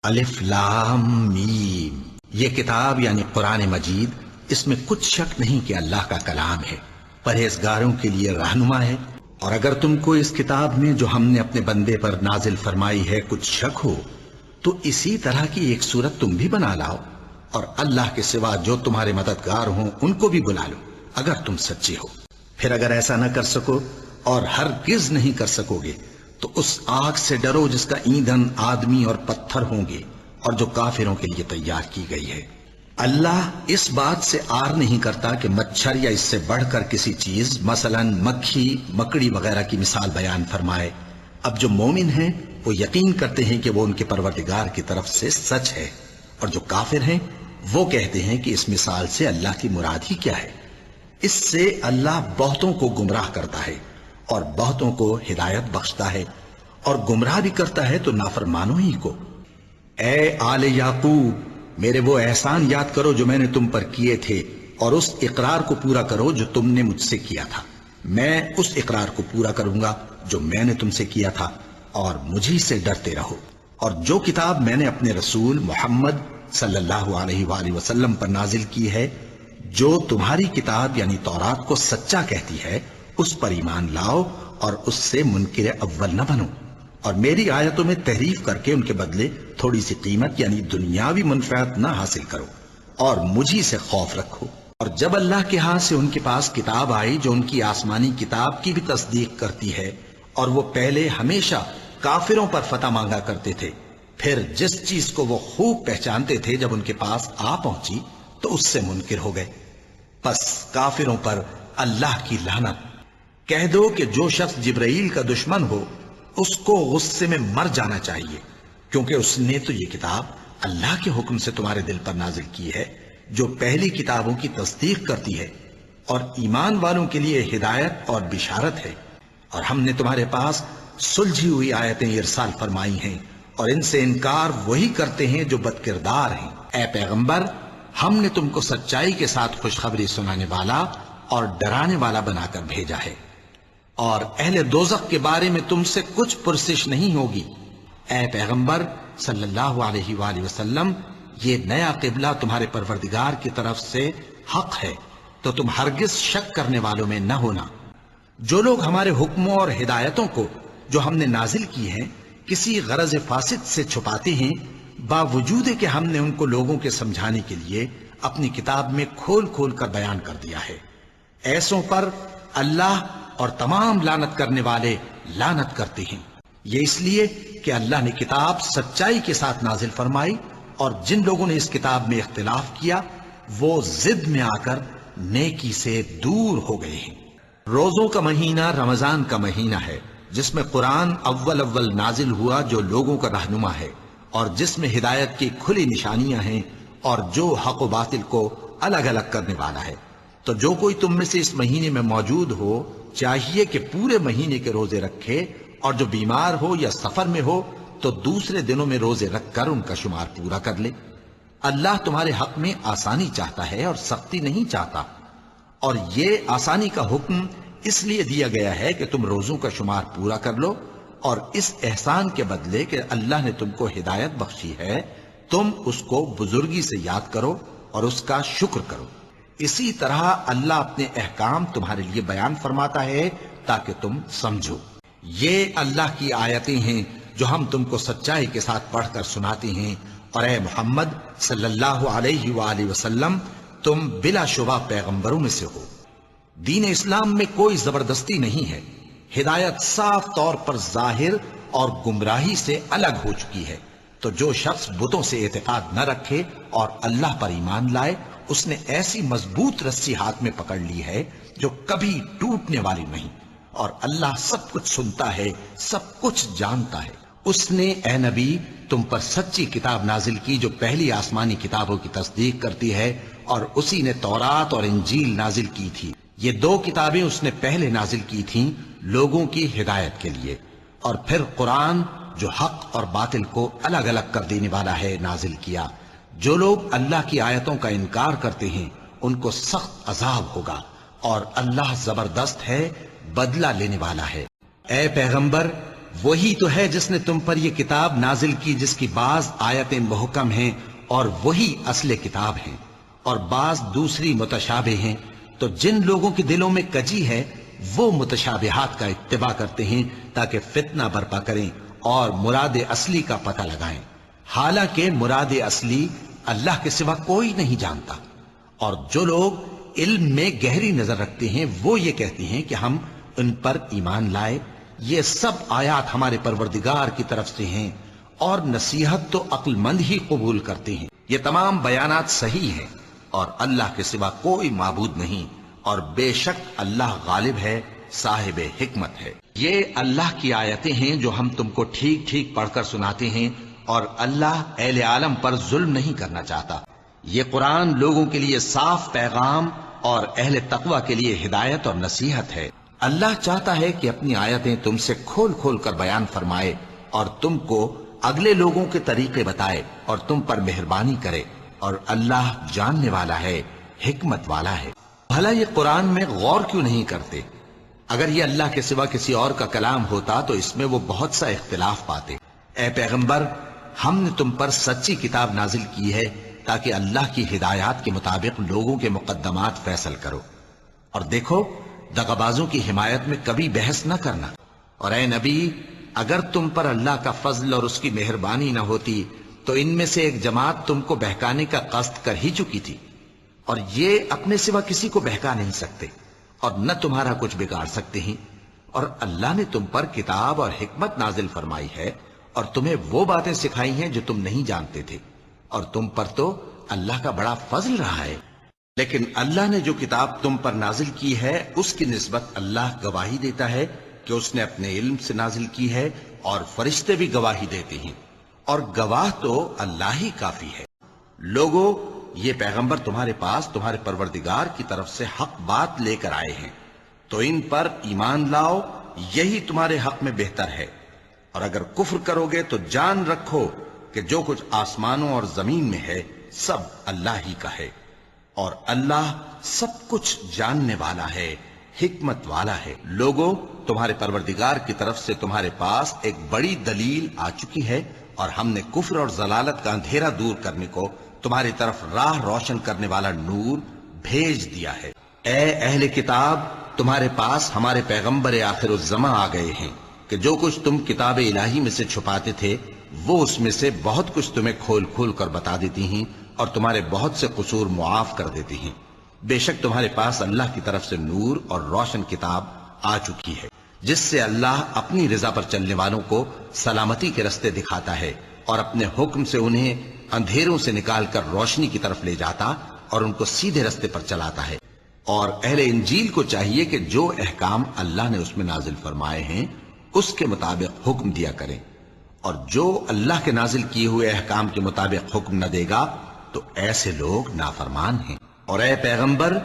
الف لام میم، یہ کتاب یعنی قرآن مجید، اس میں کچھ شک نہیں کہ اللہ کا کلام ہے، پرہیزگاروں کے لیے رہنما ہے۔ اور اگر تم کو اس کتاب میں جو ہم نے اپنے بندے پر نازل فرمائی ہے کچھ شک ہو تو اسی طرح کی ایک صورت تم بھی بنا لاؤ، اور اللہ کے سوا جو تمہارے مددگار ہوں ان کو بھی بلا لو اگر تم سچے ہو۔ پھر اگر ایسا نہ کر سکو اور ہرگز نہیں کر سکو گے تو اس آگ سے ڈرو جس کا ایندھن آدمی اور پتھر ہوں گے اور جو کافروں کے لیے تیار کی گئی ہے۔ اللہ اس بات سے آر نہیں کرتا کہ مچھر یا اس سے بڑھ کر کسی چیز مثلا مکھی مکڑی وغیرہ کی مثال بیان فرمائے۔ اب جو مومن ہیں وہ یقین کرتے ہیں کہ وہ ان کے پروردگار کی طرف سے سچ ہے، اور جو کافر ہیں وہ کہتے ہیں کہ اس مثال سے اللہ کی مراد ہی کیا ہے۔ اس سے اللہ بہتوں کو گمراہ کرتا ہے اور بہتوں کو ہدایت بخشتا ہے، اور گمراہ بھی کرتا ہے تو نافرمانوں ہی کو۔ اے آل یعقوب، میرے وہ احسان یاد کرو جو میں نے تم پر کیے تھے، اور اس اقرار کو پورا کرو جو تم نے مجھ سے کیا تھا۔ میں اس اقرار کو پورا کروں گا جو میں نے تم سے کیا تھا، اور مجھی سے ڈرتے رہو۔ اور جو کتاب میں نے اپنے رسول محمد صلی اللہ علیہ وآلہ وسلم پر نازل کی ہے، جو تمہاری کتاب یعنی تورات کو سچا کہتی ہے، اس پر ایمان لاؤ اور اس سے منکر اول نہ بنو، اور میری آیتوں میں تحریف کر کے ان کے بدلے تھوڑی سی قیمت یعنی دنیاوی منفعت نہ حاصل کرو، اور مجھی سے خوف رکھو۔ اور جب اللہ کے ہاں سے ان کے پاس کتاب آئی جو ان کی آسمانی کتاب کی بھی تصدیق کرتی ہے، اور وہ پہلے ہمیشہ کافروں پر فتح مانگا کرتے تھے، پھر جس چیز کو وہ خوب پہچانتے تھے جب ان کے پاس آ پہنچی تو اس سے منکر ہو گئے۔ پس کافروں پر اللہ کی لعنت۔ کہہ دو کہ جو شخص جبرائیل کا دشمن ہو اس کو غصے میں مر جانا چاہیے، کیونکہ اس نے تو یہ کتاب اللہ کے حکم سے تمہارے دل پر نازل کی ہے جو پہلی کتابوں کی تصدیق کرتی ہے، اور ایمان والوں کے لیے ہدایت اور بشارت ہے۔ اور ہم نے تمہارے پاس سلجھی ہوئی آیتیں ارسال فرمائی ہیں، اور ان سے انکار وہی کرتے ہیں جو بد کردار ہیں۔ اے پیغمبر، ہم نے تم کو سچائی کے ساتھ خوشخبری سنانے والا اور ڈرانے والا بنا کر بھیجا ہے، اور اہل دوزخ کے بارے میں تم سے کچھ پرسش نہیں ہوگی۔ اے پیغمبر صلی اللہ علیہ وآلہ وسلم، یہ نیا قبلہ تمہارے پروردگار کی طرف سے حق ہے، تو تم ہرگز شک کرنے والوں میں نہ ہونا۔ جو لوگ ہمارے حکموں اور ہدایتوں کو جو ہم نے نازل کی ہیں کسی غرض فاسد سے چھپاتے ہیں، باوجود کہ ہم نے ان کو لوگوں کے سمجھانے کے لیے اپنی کتاب میں کھول کھول کر بیان کر دیا ہے، ایسوں پر اللہ اور تمام لعنت کرنے والے لعنت کرتے ہیں۔ یہ اس لیے کہ اللہ نے کتاب سچائی کے ساتھ نازل فرمائی، اور جن لوگوں نے اس کتاب میں اختلاف کیا وہ ضد میں آ کر نیکی سے دور ہو گئے ہیں۔ روزوں کا مہینہ رمضان کا مہینہ ہے، جس میں قرآن اول نازل ہوا جو لوگوں کا رہنما ہے، اور جس میں ہدایت کی کھلی نشانیاں ہیں، اور جو حق و باطل کو الگ الگ کرنے والا ہے۔ تو جو کوئی تم میں سے اس مہینے میں موجود ہو چاہیے کہ پورے مہینے کے روزے رکھے، اور جو بیمار ہو یا سفر میں ہو تو دوسرے دنوں میں روزے رکھ کر ان کا شمار پورا کر لے۔ اللہ تمہارے حق میں آسانی چاہتا ہے اور سختی نہیں چاہتا، اور یہ آسانی کا حکم اس لیے دیا گیا ہے کہ تم روزوں کا شمار پورا کر لو، اور اس احسان کے بدلے کہ اللہ نے تم کو ہدایت بخشی ہے تم اس کو بزرگی سے یاد کرو اور اس کا شکر کرو۔ اسی طرح اللہ اپنے احکام تمہارے لیے بیان فرماتا ہے تاکہ تم سمجھو۔ یہ اللہ کی آیتیں ہیں جو ہم تم کو سچائی کے ساتھ پڑھ کر سناتے ہیں، اور اے محمد صلی اللہ علیہ وآلہ وسلم، تم بلا شبہ پیغمبروں میں سے ہو۔ دین اسلام میں کوئی زبردستی نہیں ہے، ہدایت صاف طور پر ظاہر اور گمراہی سے الگ ہو چکی ہے۔ تو جو شخص بتوں سے اعتقاد نہ رکھے اور اللہ پر ایمان لائے، اس نے ایسی مضبوط رسی ہاتھ میں پکڑ لی ہے جو کبھی ٹوٹنے والی نہیں، اور اللہ سب کچھ سنتا ہے، سب کچھ جانتا ہے۔ اس نے اے نبی تم پر سچی کتاب نازل کی جو پہلی آسمانی کتابوں کی تصدیق کرتی ہے، اور اسی نے تورات اور انجیل نازل کی تھی۔ یہ دو کتابیں اس نے پہلے نازل کی تھیں لوگوں کی ہدایت کے لیے، اور پھر قرآن جو حق اور باطل کو الگ الگ کر دینے والا ہے نازل کیا۔ جو لوگ اللہ کی آیتوں کا انکار کرتے ہیں ان کو سخت عذاب ہوگا، اور اللہ زبردست ہے، بدلہ لینے والا ہے۔ اے پیغمبر، وہی تو ہے جس نے تم پر یہ کتاب نازل کی جس کی بعض آیتیں محکم ہیں اور وہی اصل کتاب ہیں اور بعض دوسری متشابہ ہیں، تو جن لوگوں کے دلوں میں کجی ہے وہ متشابہات کا اتباع کرتے ہیں تاکہ فتنہ برپا کریں اور مراد اصلی کا پتہ لگائیں، حالانکہ مراد اصلی اللہ کے سوا کوئی نہیں جانتا۔ اور جو لوگ علم میں گہری نظر رکھتے ہیں وہ یہ کہتے ہیں کہ ہم ان پر ایمان لائے، یہ سب آیات ہمارے پروردگار کی طرف سے ہیں اور نصیحت تو عقل مند ہی قبول کرتے ہیں۔ یہ تمام بیانات صحیح ہیں اور اللہ کے سوا کوئی معبود نہیں، اور بے شک اللہ غالب ہے، صاحب حکمت ہے۔ یہ اللہ کی آیتیں ہیں جو ہم تم کو ٹھیک ٹھیک پڑھ کر سناتے ہیں، اور اللہ اہل عالم پر ظلم نہیں کرنا چاہتا۔ یہ قرآن لوگوں کے لیے صاف پیغام اور اہل تقوی کے لیے ہدایت اور نصیحت ہے۔ اللہ چاہتا ہے کہ اپنی آیتیں تم سے کھول کھول کر بیان فرمائے اور تم کو اگلے لوگوں کے طریقے بتائے اور تم پر مہربانی کرے، اور اللہ جاننے والا ہے، حکمت والا ہے۔ بھلا یہ قرآن میں غور کیوں نہیں کرتے؟ اگر یہ اللہ کے سوا کسی اور کا کلام ہوتا تو اس میں وہ بہت سا اختلاف پاتے۔ اے پیغمبر، ہم نے تم پر سچی کتاب نازل کی ہے تاکہ اللہ کی ہدایات کے مطابق لوگوں کے مقدمات فیصل کرو، اور دیکھو دغابازوں کی حمایت میں کبھی بحث نہ کرنا۔ اور اے نبی، اگر تم پر اللہ کا فضل اور اس کی مہربانی نہ ہوتی تو ان میں سے ایک جماعت تم کو بہکانے کا قصد کر ہی چکی تھی، اور یہ اپنے سوا کسی کو بہکا نہیں سکتے اور نہ تمہارا کچھ بگاڑ سکتے ہیں۔ اور اللہ نے تم پر کتاب اور حکمت نازل فرمائی ہے اور تمہیں وہ باتیں سکھائی ہیں جو تم نہیں جانتے تھے، اور تم پر تو اللہ کا بڑا فضل رہا ہے۔ لیکن اللہ نے جو کتاب تم پر نازل کی ہے اس کی نسبت اللہ گواہی دیتا ہے کہ اس نے اپنے علم سے نازل کی ہے، اور فرشتے بھی گواہی دیتے ہیں، اور گواہ تو اللہ ہی کافی ہے۔ لوگو، یہ پیغمبر تمہارے پاس تمہارے پروردگار کی طرف سے حق بات لے کر آئے ہیں، تو ان پر ایمان لاؤ، یہی تمہارے حق میں بہتر ہے۔ اور اگر کفر کرو گے تو جان رکھو کہ جو کچھ آسمانوں اور زمین میں ہے سب اللہ ہی کا ہے، اور اللہ سب کچھ جاننے والا ہے، حکمت والا ہے۔ لوگو، تمہارے پروردگار کی طرف سے تمہارے پاس ایک بڑی دلیل آ چکی ہے، اور ہم نے کفر اور ضلالت کا اندھیرا دور کرنے کو تمہاری طرف راہ روشن کرنے والا نور بھیج دیا ہے۔ اے اہل کتاب، تمہارے پاس ہمارے پیغمبر آخر الزماں آ گئے ہیں کہ جو کچھ تم کتاب الہی میں سے چھپاتے تھے وہ اس میں سے بہت کچھ تمہیں کھول کھول کر بتا دیتی ہیں اور تمہارے بہت سے قصور معاف کر دیتی ہیں۔ بے شک تمہارے پاس اللہ کی طرف سے نور اور روشن کتاب آ چکی ہے، جس سے اللہ اپنی رضا پر چلنے والوں کو سلامتی کے رستے دکھاتا ہے اور اپنے حکم سے انہیں اندھیروں سے نکال کر روشنی کی طرف لے جاتا اور ان کو سیدھے رستے پر چلاتا ہے۔ اور اہل انجیل کو چاہیے کہ جو احکام اللہ نے اس میں نازل فرمائے ہیں اس کے مطابق حکم دیا کریں، اور جو اللہ کے نازل کیے ہوئے احکام کے مطابق حکم نہ دے گا تو ایسے لوگ نافرمان ہیں۔ اور اے پیغمبر،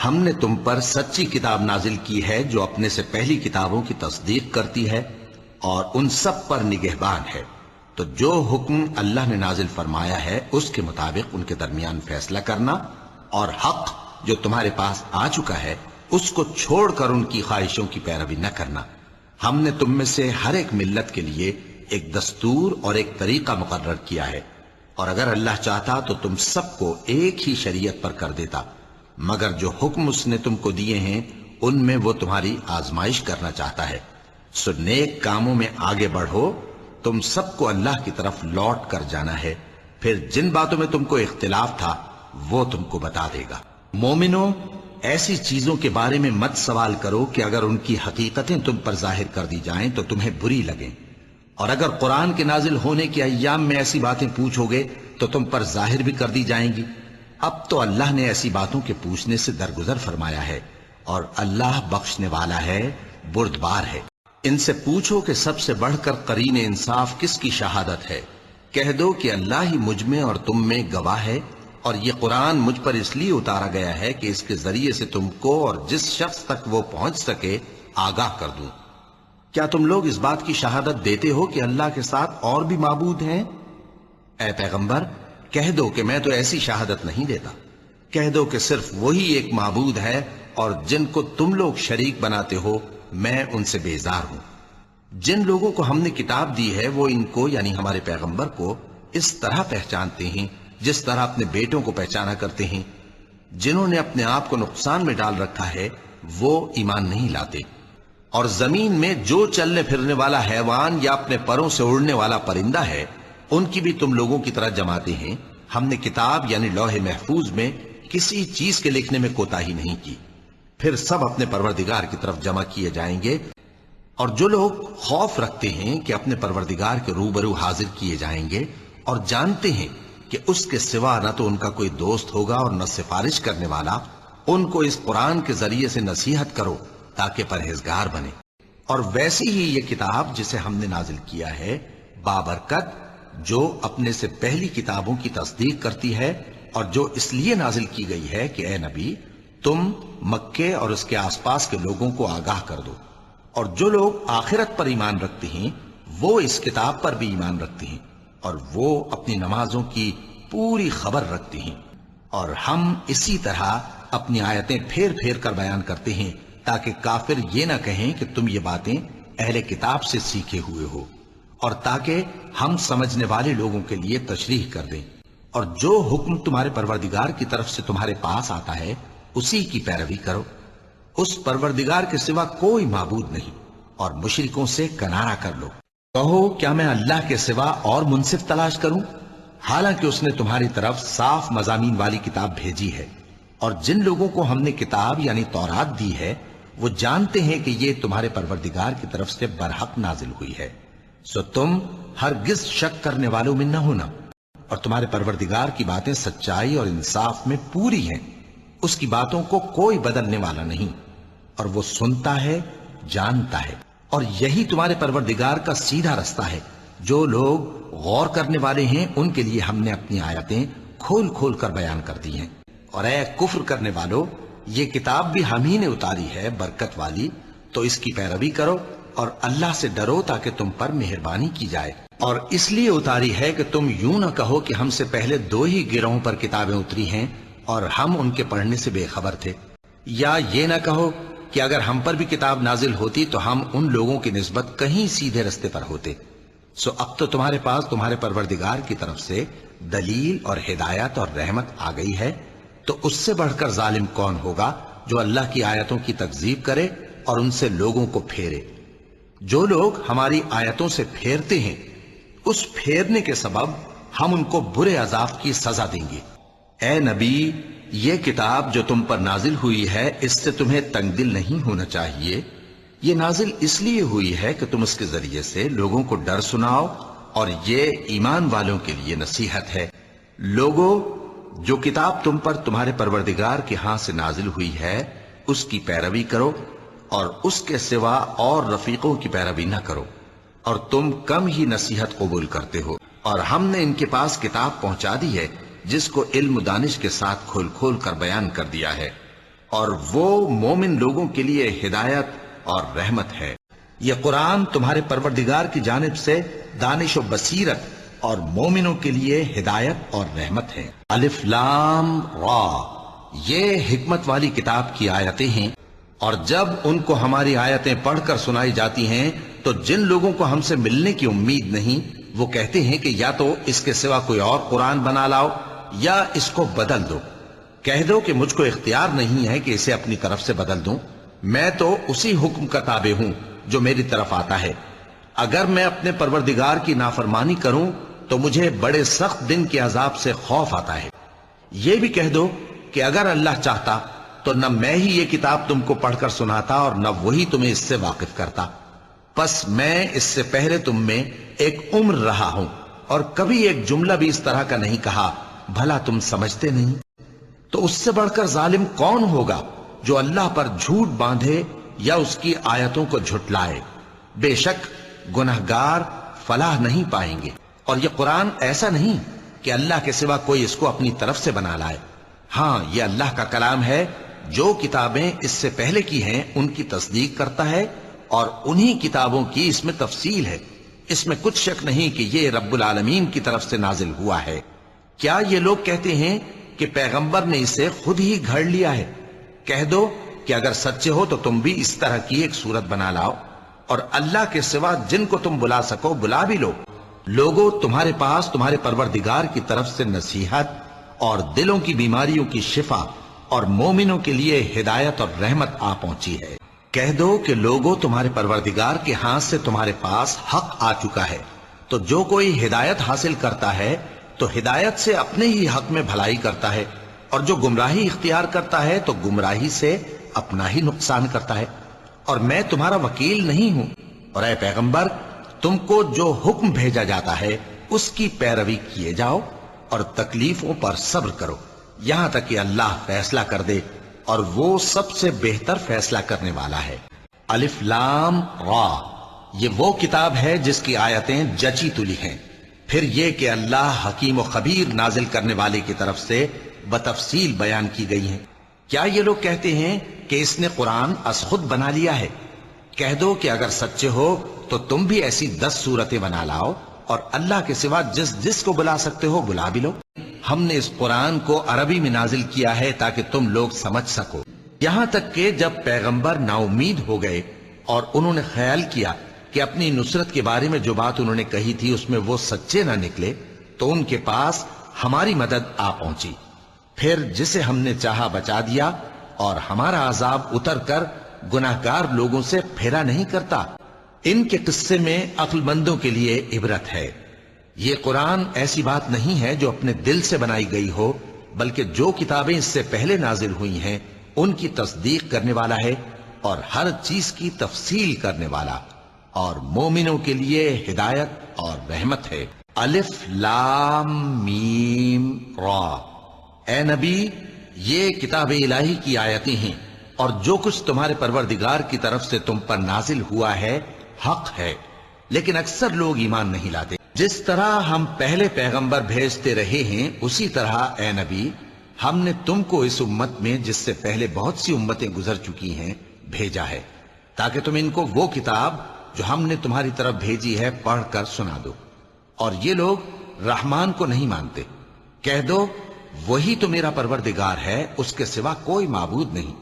ہم نے تم پر سچی کتاب نازل کی ہے جو اپنے سے پہلی کتابوں کی تصدیق کرتی ہے اور ان سب پر نگہبان ہے، تو جو حکم اللہ نے نازل فرمایا ہے اس کے مطابق ان کے درمیان فیصلہ کرنا، اور حق جو تمہارے پاس آ چکا ہے اس کو چھوڑ کر ان کی خواہشوں کی پیروی نہ کرنا۔ ہم نے تم میں سے ہر ایک ملت کے لیے ایک دستور اور ایک طریقہ مقرر کیا ہے، اور اگر اللہ چاہتا تو تم سب کو ایک ہی شریعت پر کر دیتا، مگر جو حکم اس نے تم کو دیے ہیں ان میں وہ تمہاری آزمائش کرنا چاہتا ہے۔ سو نیک کاموں میں آگے بڑھو، تم سب کو اللہ کی طرف لوٹ کر جانا ہے، پھر جن باتوں میں تم کو اختلاف تھا وہ تم کو بتا دے گا۔ مومنو، ایسی چیزوں کے بارے میں مت سوال کرو کہ اگر ان کی حقیقتیں تم پر ظاہر کر دی جائیں تو تمہیں بری لگیں، اور اگر قرآن کے نازل ہونے کے ایام میں ایسی باتیں پوچھو گے تو تم پر ظاہر بھی کر دی جائیں گی۔ اب تو اللہ نے ایسی باتوں کے پوچھنے سے درگزر فرمایا ہے، اور اللہ بخشنے والا ہے، بردبار ہے۔ ان سے پوچھو کہ سب سے بڑھ کر قرین انصاف کس کی شہادت ہے؟ کہہ دو کہ اللہ ہی مجھ میں اور تم میں گواہ ہے، اور یہ قرآن مجھ پر اس لیے اتارا گیا ہے کہ اس کے ذریعے سے تم کو اور جس شخص تک وہ پہنچ سکے آگاہ کر دوں۔ کیا تم لوگ اس بات کی شہادت دیتے ہو کہ اللہ کے ساتھ اور بھی معبود ہیں؟ اے پیغمبر، کہہ دو کہ میں تو ایسی شہادت نہیں دیتا۔ کہہ دو کہ صرف وہی ایک معبود ہے، اور جن کو تم لوگ شریک بناتے ہو میں ان سے بیزار ہوں۔ جن لوگوں کو ہم نے کتاب دی ہے وہ ان کو یعنی ہمارے پیغمبر کو اس طرح پہچانتے ہیں جس طرح اپنے بیٹوں کو پہچانا کرتے ہیں. جنہوں نے اپنے آپ کو نقصان میں ڈال رکھا ہے وہ ایمان نہیں لاتے. اور زمین میں جو چلنے پھرنے والا حیوان یا اپنے پروں سے اڑنے والا پرندہ ہے ان کی بھی تم لوگوں کی طرح جماتے ہیں. ہم نے کتاب یعنی لوح محفوظ میں کسی چیز کے لکھنے میں کوتاہی نہیں کی. پھر سب اپنے پروردگار کی طرف جمع کیے جائیں گے. اور جو لوگ خوف رکھتے ہیں کہ اپنے پروردگار کے روبرو حاضر کیے جائیں گے اور جانتے ہیں کہ اس کے سوا نہ تو ان کا کوئی دوست ہوگا اور نہ سفارش کرنے والا، ان کو اس قرآن کے ذریعے سے نصیحت کرو تاکہ پرہیزگار بنے. اور ویسی ہی یہ کتاب جسے ہم نے نازل کیا ہے بابرکت، جو اپنے سے پہلی کتابوں کی تصدیق کرتی ہے اور جو اس لیے نازل کی گئی ہے کہ اے نبی تم مکے اور اس کے آس پاس کے لوگوں کو آگاہ کر دو. اور جو لوگ آخرت پر ایمان رکھتے ہیں وہ اس کتاب پر بھی ایمان رکھتے ہیں اور وہ اپنی نمازوں کی پوری خبر رکھتے ہیں. اور ہم اسی طرح اپنی آیتیں پھیر پھیر کر بیان کرتے ہیں تاکہ کافر یہ نہ کہیں کہ تم یہ باتیں اہل کتاب سے سیکھے ہوئے ہو، اور تاکہ ہم سمجھنے والے لوگوں کے لیے تشریح کر دیں. اور جو حکم تمہارے پروردگار کی طرف سے تمہارے پاس آتا ہے اسی کی پیروی کرو. اس پروردگار کے سوا کوئی معبود نہیں، اور مشرکوں سے کنارہ کر لو. کہو کیا میں اللہ کے سوا اور منصف تلاش کروں، حالانکہ اس نے تمہاری طرف صاف مضامین والی کتاب بھیجی ہے. اور جن لوگوں کو ہم نے کتاب یعنی تورات دی ہے وہ جانتے ہیں کہ یہ تمہارے پروردگار کی طرف سے برحق نازل ہوئی ہے. سو تم ہرگز شک کرنے والوں میں نہ ہونا. اور تمہارے پروردگار کی باتیں سچائی اور انصاف میں پوری ہیں، اس کی باتوں کو کوئی بدلنے والا نہیں، اور وہ سنتا ہے جانتا ہے. اور یہی تمہارے پروردگار کا سیدھا رستہ ہے. جو لوگ غور کرنے والے ہیں ان کے لیے ہم نے اپنی آیتیں کھول کھول کر بیان کر دی ہیں. اور اے کفر کرنے والو، یہ کتاب بھی ہم ہی نے اتاری ہے برکت والی، تو اس کی پیروی کرو اور اللہ سے ڈرو تاکہ تم پر مہربانی کی جائے. اور اس لیے اتاری ہے کہ تم یوں نہ کہو کہ ہم سے پہلے 2 ہی گروہوں پر کتابیں اتری ہیں اور ہم ان کے پڑھنے سے بے خبر تھے. یا یہ نہ کہو کہ اگر ہم پر بھی کتاب نازل ہوتی تو ہم ان لوگوں کی نسبت کہیں سیدھے رستے پر ہوتے. سو اب تو تمہارے پاس تمہارے پروردگار کی طرف سے دلیل اور ہدایت اور رحمت آ گئی ہے. تو اس سے بڑھ کر ظالم کون ہوگا جو اللہ کی آیتوں کی تکذیب کرے اور ان سے لوگوں کو پھیرے. جو لوگ ہماری آیتوں سے پھیرتے ہیں اس پھیرنے کے سبب ہم ان کو برے عذاب کی سزا دیں گے. اے نبی، یہ کتاب جو تم پر نازل ہوئی ہے اس سے تمہیں تنگ دل نہیں ہونا چاہیے. یہ نازل اس لیے ہوئی ہے کہ تم اس کے ذریعے سے لوگوں کو ڈر سناؤ، اور یہ ایمان والوں کے لیے نصیحت ہے. لوگوں، جو کتاب تم پر تمہارے پروردگار کے ہاں سے نازل ہوئی ہے اس کی پیروی کرو، اور اس کے سوا اور رفیقوں کی پیروی نہ کرو. اور تم کم ہی نصیحت قبول کرتے ہو. اور ہم نے ان کے پاس کتاب پہنچا دی ہے جس کو علم و دانش کے ساتھ کھول کھول کر بیان کر دیا ہے، اور وہ مومن لوگوں کے لیے ہدایت اور رحمت ہے. یہ قرآن تمہارے پروردگار کی جانب سے دانش و بصیرت اور مومنوں کے لیے ہدایت اور رحمت ہے. الف لام را، یہ حکمت والی کتاب کی آیتیں ہیں. اور جب ان کو ہماری آیتیں پڑھ کر سنائی جاتی ہیں تو جن لوگوں کو ہم سے ملنے کی امید نہیں وہ کہتے ہیں کہ یا تو اس کے سوا کوئی اور قرآن بنا لاؤ یا اس کو بدل دو. کہہ دو کہ مجھ کو اختیار نہیں ہے کہ اسے اپنی طرف سے بدل دوں. میں تو اسی حکم کا تابع ہوں جو میری طرف آتا ہے. اگر میں اپنے پروردگار کی نافرمانی کروں تو مجھے بڑے سخت دن کے عذاب سے خوف آتا ہے. یہ بھی کہہ دو کہ اگر اللہ چاہتا تو نہ میں ہی یہ کتاب تم کو پڑھ کر سناتا اور نہ وہی تمہیں اس سے واقف کرتا. پس میں اس سے پہلے تم میں ایک عمر رہا ہوں اور کبھی ایک جملہ بھی اس طرح کا نہیں کہا، بھلا تم سمجھتے نہیں؟ تو اس سے بڑھ کر ظالم کون ہوگا جو اللہ پر جھوٹ باندھے یا اس کی آیتوں کو جھٹلائے. بے شک گنہگار فلاح نہیں پائیں گے. اور یہ قرآن ایسا نہیں کہ اللہ کے سوا کوئی اس کو اپنی طرف سے بنا لائے. ہاں، یہ اللہ کا کلام ہے. جو کتابیں اس سے پہلے کی ہیں ان کی تصدیق کرتا ہے، اور انہی کتابوں کی اس میں تفصیل ہے. اس میں کچھ شک نہیں کہ یہ رب العالمین کی طرف سے نازل ہوا ہے. کیا یہ لوگ کہتے ہیں کہ پیغمبر نے اسے خود ہی گھڑ لیا ہے؟ کہہ دو کہ اگر سچے ہو تو تم بھی اس طرح کی ایک صورت بنا لاؤ اور اللہ کے سوا جن کو تم بلا سکو بلا بھی لو۔ لوگوں، تمہارے پاس تمہارے پروردگار کی طرف سے نصیحت اور دلوں کی بیماریوں کی شفا اور مومنوں کے لیے ہدایت اور رحمت آ پہنچی ہے۔ کہہ دو کہ لوگوں، تمہارے پروردگار کے ہاتھ سے تمہارے پاس حق آ چکا ہے، تو جو کوئی ہدایت حاصل کرتا ہے تو ہدایت سے اپنے ہی حق میں بھلائی کرتا ہے، اور جو گمراہی اختیار کرتا ہے تو گمراہی سے اپنا ہی نقصان کرتا ہے۔ اور میں تمہارا وکیل نہیں ہوں، اور اے پیغمبر، تم کو جو حکم بھیجا جاتا ہے اس کی پیروی کیے جاؤ اور تکلیفوں پر صبر کرو یہاں تک کہ اللہ فیصلہ کر دے، اور وہ سب سے بہتر فیصلہ کرنے والا ہے۔ الف لام را، یہ وہ کتاب ہے جس کی آیتیں جچی تلی ہیں۔ پھر یہ کہ اللہ حکیم و خبیر نازل کرنے والے کی طرف سے بتفصیل بیان کی گئی ہیں۔ کیا یہ لوگ کہتے ہیں کہ اس نے قرآن از خود بنا لیا ہے؟ کہہ دو کہ اگر سچے ہو تو تم بھی ایسی 10 صورتیں بنا لاؤ، اور اللہ کے سوا جس جس کو بلا سکتے ہو بلا بھی لو۔ ہم نے اس قرآن کو عربی میں نازل کیا ہے تاکہ تم لوگ سمجھ سکو، یہاں تک کہ جب پیغمبر نا امید ہو گئے اور انہوں نے خیال کیا کہ اپنی نصرت کے بارے میں جو بات انہوں نے کہی تھی اس میں وہ سچے نہ نکلے، تو ان کے پاس ہماری مدد آ پہنچی۔ پھر جسے ہم نے چاہا بچا دیا، اور ہمارا عذاب اتر کر گناہگار لوگوں سے پھیرا نہیں کرتا۔ ان کے قصے میں عقل مندوں کے لیے عبرت ہے۔ یہ قرآن ایسی بات نہیں ہے جو اپنے دل سے بنائی گئی ہو، بلکہ جو کتابیں اس سے پہلے نازل ہوئی ہیں ان کی تصدیق کرنے والا ہے، اور ہر چیز کی تفصیل کرنے والا، اور مومنوں کے لیے ہدایت اور رحمت ہے۔ الف لام میم را، اے نبی، یہ کتاب الہی کی آیتیں ہیں، اور جو کچھ تمہارے پروردگار کی طرف سے تم پر نازل ہوا ہے حق ہے، لیکن اکثر لوگ ایمان نہیں لاتے۔ جس طرح ہم پہلے پیغمبر بھیجتے رہے ہیں اسی طرح اے نبی ہم نے تم کو اس امت میں جس سے پہلے بہت سی امتیں گزر چکی ہیں بھیجا ہے، تاکہ تم ان کو وہ کتاب جو ہم نے تمہاری طرف بھیجی ہے پڑھ کر سنا دو۔ اور یہ لوگ رحمان کو نہیں مانتے۔ کہہ دو وہی تو میرا پروردگار ہے، اس کے سوا کوئی معبود نہیں،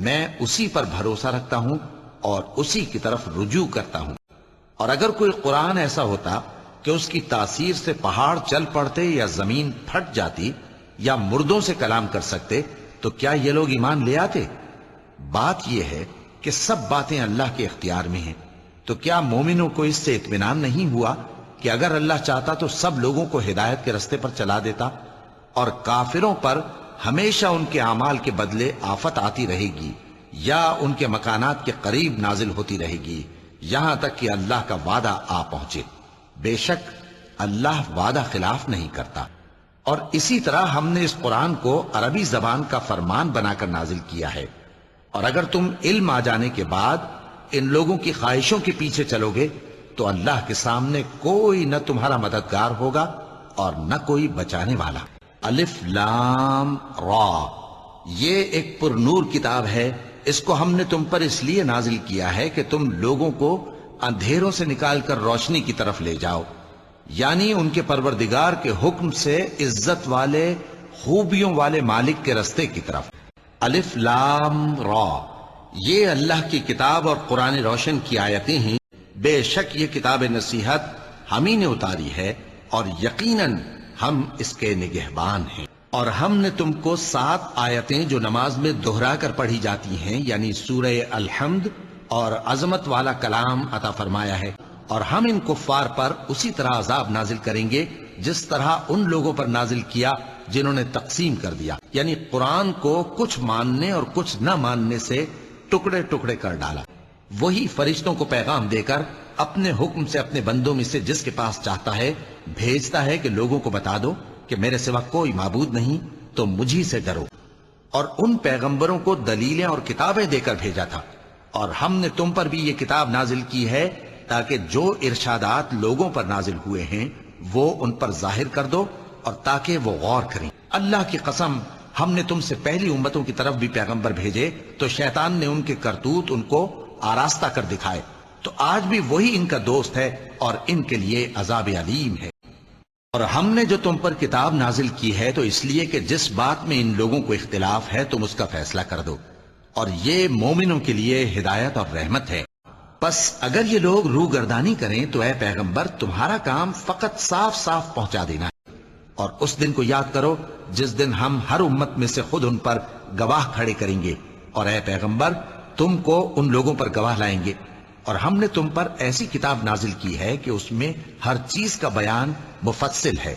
میں اسی پر بھروسہ رکھتا ہوں اور اسی کی طرف رجوع کرتا ہوں۔ اور اگر کوئی قرآن ایسا ہوتا کہ اس کی تاثیر سے پہاڑ چل پڑتے یا زمین پھٹ جاتی یا مردوں سے کلام کر سکتے تو کیا یہ لوگ ایمان لے آتے؟ بات یہ ہے کہ سب باتیں اللہ کے اختیار میں ہیں۔ تو کیا مومنوں کو اس سے اطمینان نہیں ہوا کہ اگر اللہ چاہتا تو سب لوگوں کو ہدایت کے رستے پر چلا دیتا؟ اور کافروں پر ہمیشہ ان کے اعمال کے بدلے آفت آتی رہے گی یا ان کے مکانات کے قریب نازل ہوتی رہے گی، یہاں تک کہ اللہ کا وعدہ آ پہنچے۔ بے شک اللہ وعدہ خلاف نہیں کرتا۔ اور اسی طرح ہم نے اس قرآن کو عربی زبان کا فرمان بنا کر نازل کیا ہے، اور اگر تم علم آ جانے کے بعد ان لوگوں کی خواہشوں کے پیچھے چلو گے تو اللہ کے سامنے کوئی نہ تمہارا مددگار ہوگا اور نہ کوئی بچانے والا۔ الف لام را، یہ ایک پر نور کتاب ہے، اس کو ہم نے تم پر اس لیے نازل کیا ہے کہ تم لوگوں کو اندھیروں سے نکال کر روشنی کی طرف لے جاؤ، یعنی ان کے پروردگار کے حکم سے عزت والے خوبیوں والے مالک کے رستے کی طرف۔ الف لام را، یہ اللہ کی کتاب اور قرآن روشن کی آیتیں ہیں، بے شک یہ کتاب نصیحت ہم ہی نے اتاری ہے، اور یقیناً ہم اس کے نگہبان ہیں۔ اور ہم نے تم کو 7 آیتیں جو نماز میں دہرا کر پڑھی جاتی ہیں، یعنی سورہ الحمد اور عظمت والا کلام عطا فرمایا ہے، اور ہم ان کفار پر اسی طرح عذاب نازل کریں گے جس طرح ان لوگوں پر نازل کیا جنہوں نے تقسیم کر دیا، یعنی قرآن کو کچھ ماننے اور کچھ نہ ماننے سے ٹکڑے ٹکڑے کر ڈالا۔ وہی فرشتوں کو پیغام دے کر اپنے حکم سے اپنے بندوں میں سے جس کے پاس چاہتا ہے بھیجتا ہے کہ لوگوں کو بتا دو کہ میرے سوا کوئی معبود نہیں، تو مجھی سے ڈرو۔ اور ان پیغمبروں کو دلیلیں اور کتابیں دے کر بھیجا تھا، اور ہم نے تم پر بھی یہ کتاب نازل کی ہے تاکہ جو ارشادات لوگوں پر نازل ہوئے ہیں وہ ان پر ظاہر کر دو، اور تاکہ وہ غور کریں۔ اللہ کی قسم، ہم نے تم سے پہلی امتوں کی طرف بھی پیغمبر بھیجے تو شیطان نے ان کے کرتوت ان کو آراستہ کر دکھائے، تو آج بھی وہی ان کا دوست ہے اور ان کے لیے عذاب علیم ہے۔ اور ہم نے جو تم پر کتاب نازل کی ہے تو اس لیے کہ جس بات میں ان لوگوں کو اختلاف ہے تم اس کا فیصلہ کر دو، اور یہ مومنوں کے لیے ہدایت اور رحمت ہے۔ پس اگر یہ لوگ روگردانی کریں تو اے پیغمبر تمہارا کام فقط صاف صاف پہنچا دینا ہے، اور اس دن کو یاد کرو جس دن ہم ہر امت میں سے خود ان پر گواہ کھڑے کریں گے، اور اے پیغمبر تم کو ان لوگوں پر گواہ لائیں گے، اور ہم نے تم پر ایسی کتاب نازل کی ہے کہ اس میں ہر چیز کا بیان مفصل ہے،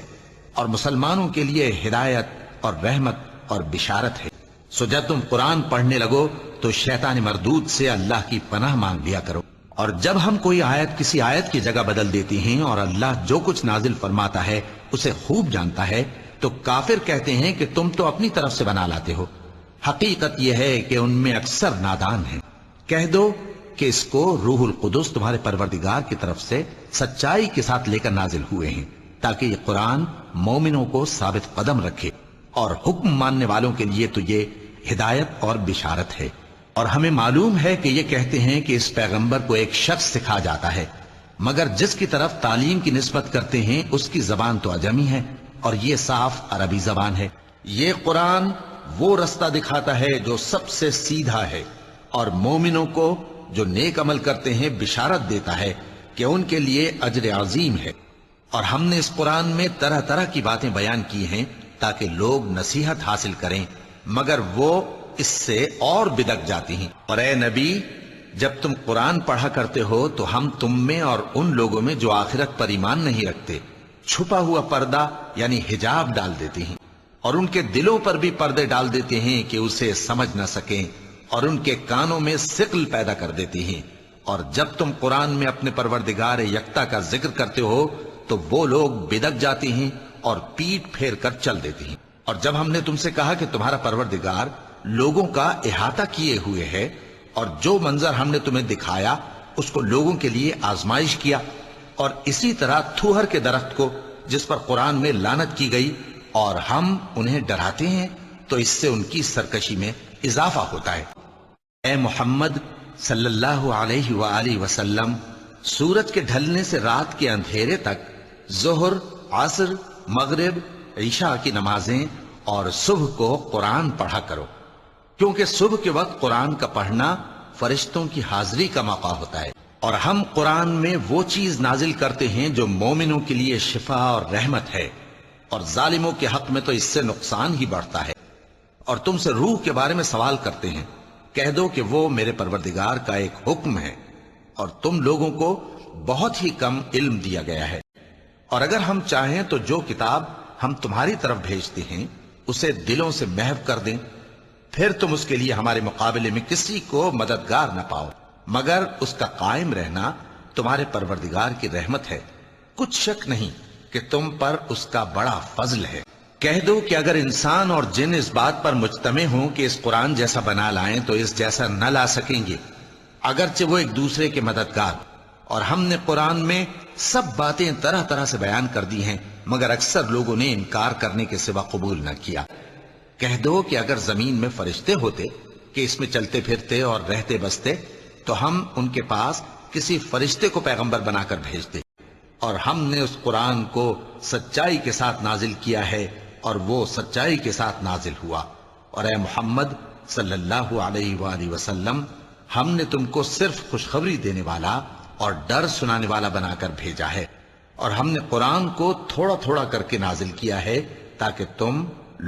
اور مسلمانوں کے لیے ہدایت اور رحمت اور بشارت ہے۔ سو جب تم قرآن پڑھنے لگو تو شیطان مردود سے اللہ کی پناہ مانگ لیا کرو، اور جب ہم کوئی آیت کسی آیت کی جگہ بدل دیتی ہیں اور اللہ جو کچھ نازل فرماتا ہے اسے خوب جانتا ہے تو کافر کہتے ہیں کہ تم تو اپنی طرف سے بنا لاتے ہو، حقیقت یہ ہے کہ ان میں اکثر نادان ہیں۔ کہہ دو کہ اس کو روح القدس تمہارے پروردگار کی طرف سے سچائی کے ساتھ لے کر نازل ہوئے ہیں، تاکہ یہ قرآن مومنوں کو ثابت قدم رکھے، اور حکم ماننے والوں کے لیے تو یہ ہدایت اور بشارت ہے۔ اور ہمیں معلوم ہے کہ یہ کہتے ہیں کہ اس پیغمبر کو ایک شخص سکھا جاتا ہے، مگر جس کی طرف تعلیم کی نسبت کرتے ہیں اس کی زبان تو عجمی ہے اور یہ صاف عربی زبان ہے۔ یہ قرآن وہ رستہ دکھاتا ہے جو سب سے سیدھا ہے، اور مومنوں کو جو نیک عمل کرتے ہیں بشارت دیتا ہے کہ ان کے لیے اجر عظیم ہے۔ اور ہم نے اس قرآن میں طرح طرح کی باتیں بیان کی ہیں تاکہ لوگ نصیحت حاصل کریں، مگر وہ اس سے اور بدک جاتی ہیں۔ اور اے نبی جب تم قرآن پڑھا کرتے ہو تو ہم تم میں اور ان لوگوں میں جو آخرت پر ایمان نہیں رکھتے چھپا ہوا پردہ یعنی حجاب ڈال دیتے ہیں، اور ان کے دلوں پر بھی پردے ڈال دیتے ہیں کہ اسے سمجھ نہ سکیں، اور ان کے کانوں میں ثقل پیدا کر دیتی ہیں۔ اور جب تم قرآن میں اپنے پروردگار یکتا کا ذکر کرتے ہو تو وہ لوگ بدک جاتی ہیں اور پیٹ پھیر کر چل دیتی ہیں۔ اور جب ہم نے تم سے کہا کہ تمہارا پروردگار لوگوں کا احاطہ کیے ہوئے ہے، اور جو منظر ہم نے تمہیں دکھایا اس کو لوگوں کے لیے آزمائش کیا، اور اسی طرح تھوہر کے درخت کو جس پر قرآن میں لعنت کی گئی، اور ہم انہیں ڈراتے ہیں تو اس سے ان کی سرکشی میں اضافہ ہوتا ہے۔ اے محمد صلی اللہ علیہ وآلہ وسلم سورج کے ڈھلنے سے رات کے اندھیرے تک ظہر، عصر، مغرب، عشاء کی نمازیں اور صبح کو قرآن پڑھا کرو، کیونکہ صبح کے وقت قرآن کا پڑھنا فرشتوں کی حاضری کا موقع ہوتا ہے، اور ہم قرآن میں وہ چیز نازل کرتے ہیں جو مومنوں کے لیے شفا اور رحمت ہے، اور ظالموں کے حق میں تو اس سے نقصان ہی بڑھتا ہے۔ اور تم سے روح کے بارے میں سوال کرتے ہیں، کہہ دو کہ وہ میرے پروردگار کا ایک حکم ہے، اور تم لوگوں کو بہت ہی کم علم دیا گیا ہے۔ اور اگر ہم چاہیں تو جو کتاب ہم تمہاری طرف بھیجتے ہیں اسے دلوں سے محو کر دیں، پھر تم اس کے لیے ہمارے مقابلے میں کسی کو مددگار نہ پاؤ، مگر اس کا قائم رہنا تمہارے پروردگار کی رحمت ہے، کچھ شک نہیں کہ تم پر اس کا بڑا فضل ہے۔ کہہ دو کہ اگر انسان اور جن اس بات پر مجتمع ہوں کہ اس قرآن جیسا بنا لائیں تو اس جیسا نہ لا سکیں گے، اگرچہ وہ ایک دوسرے کے مددگار۔ اور ہم نے قرآن میں سب باتیں طرح طرح سے بیان کر دی ہیں، مگر اکثر لوگوں نے انکار کرنے کے سوا قبول نہ کیا۔ کہہ دو کہ اگر زمین میں فرشتے ہوتے کہ اس میں چلتے پھرتے اور رہتے بستے تو ہم ان کے پاس کسی فرشتے کو پیغمبر بنا کر بھیجتے، اور ہم نے اس قرآن کو سچائی کے ساتھ نازل کیا ہے اور وہ سچائی کے ساتھ نازل ہوا۔ اور اے محمد صلی اللہ علیہ وآلہ وسلم ہم نے تم کو صرف خوشخبری دینے والا اور ڈر سنانے والا بنا کر بھیجا ہے، اور ہم نے قرآن کو تھوڑا تھوڑا کر کے نازل کیا ہے تاکہ تم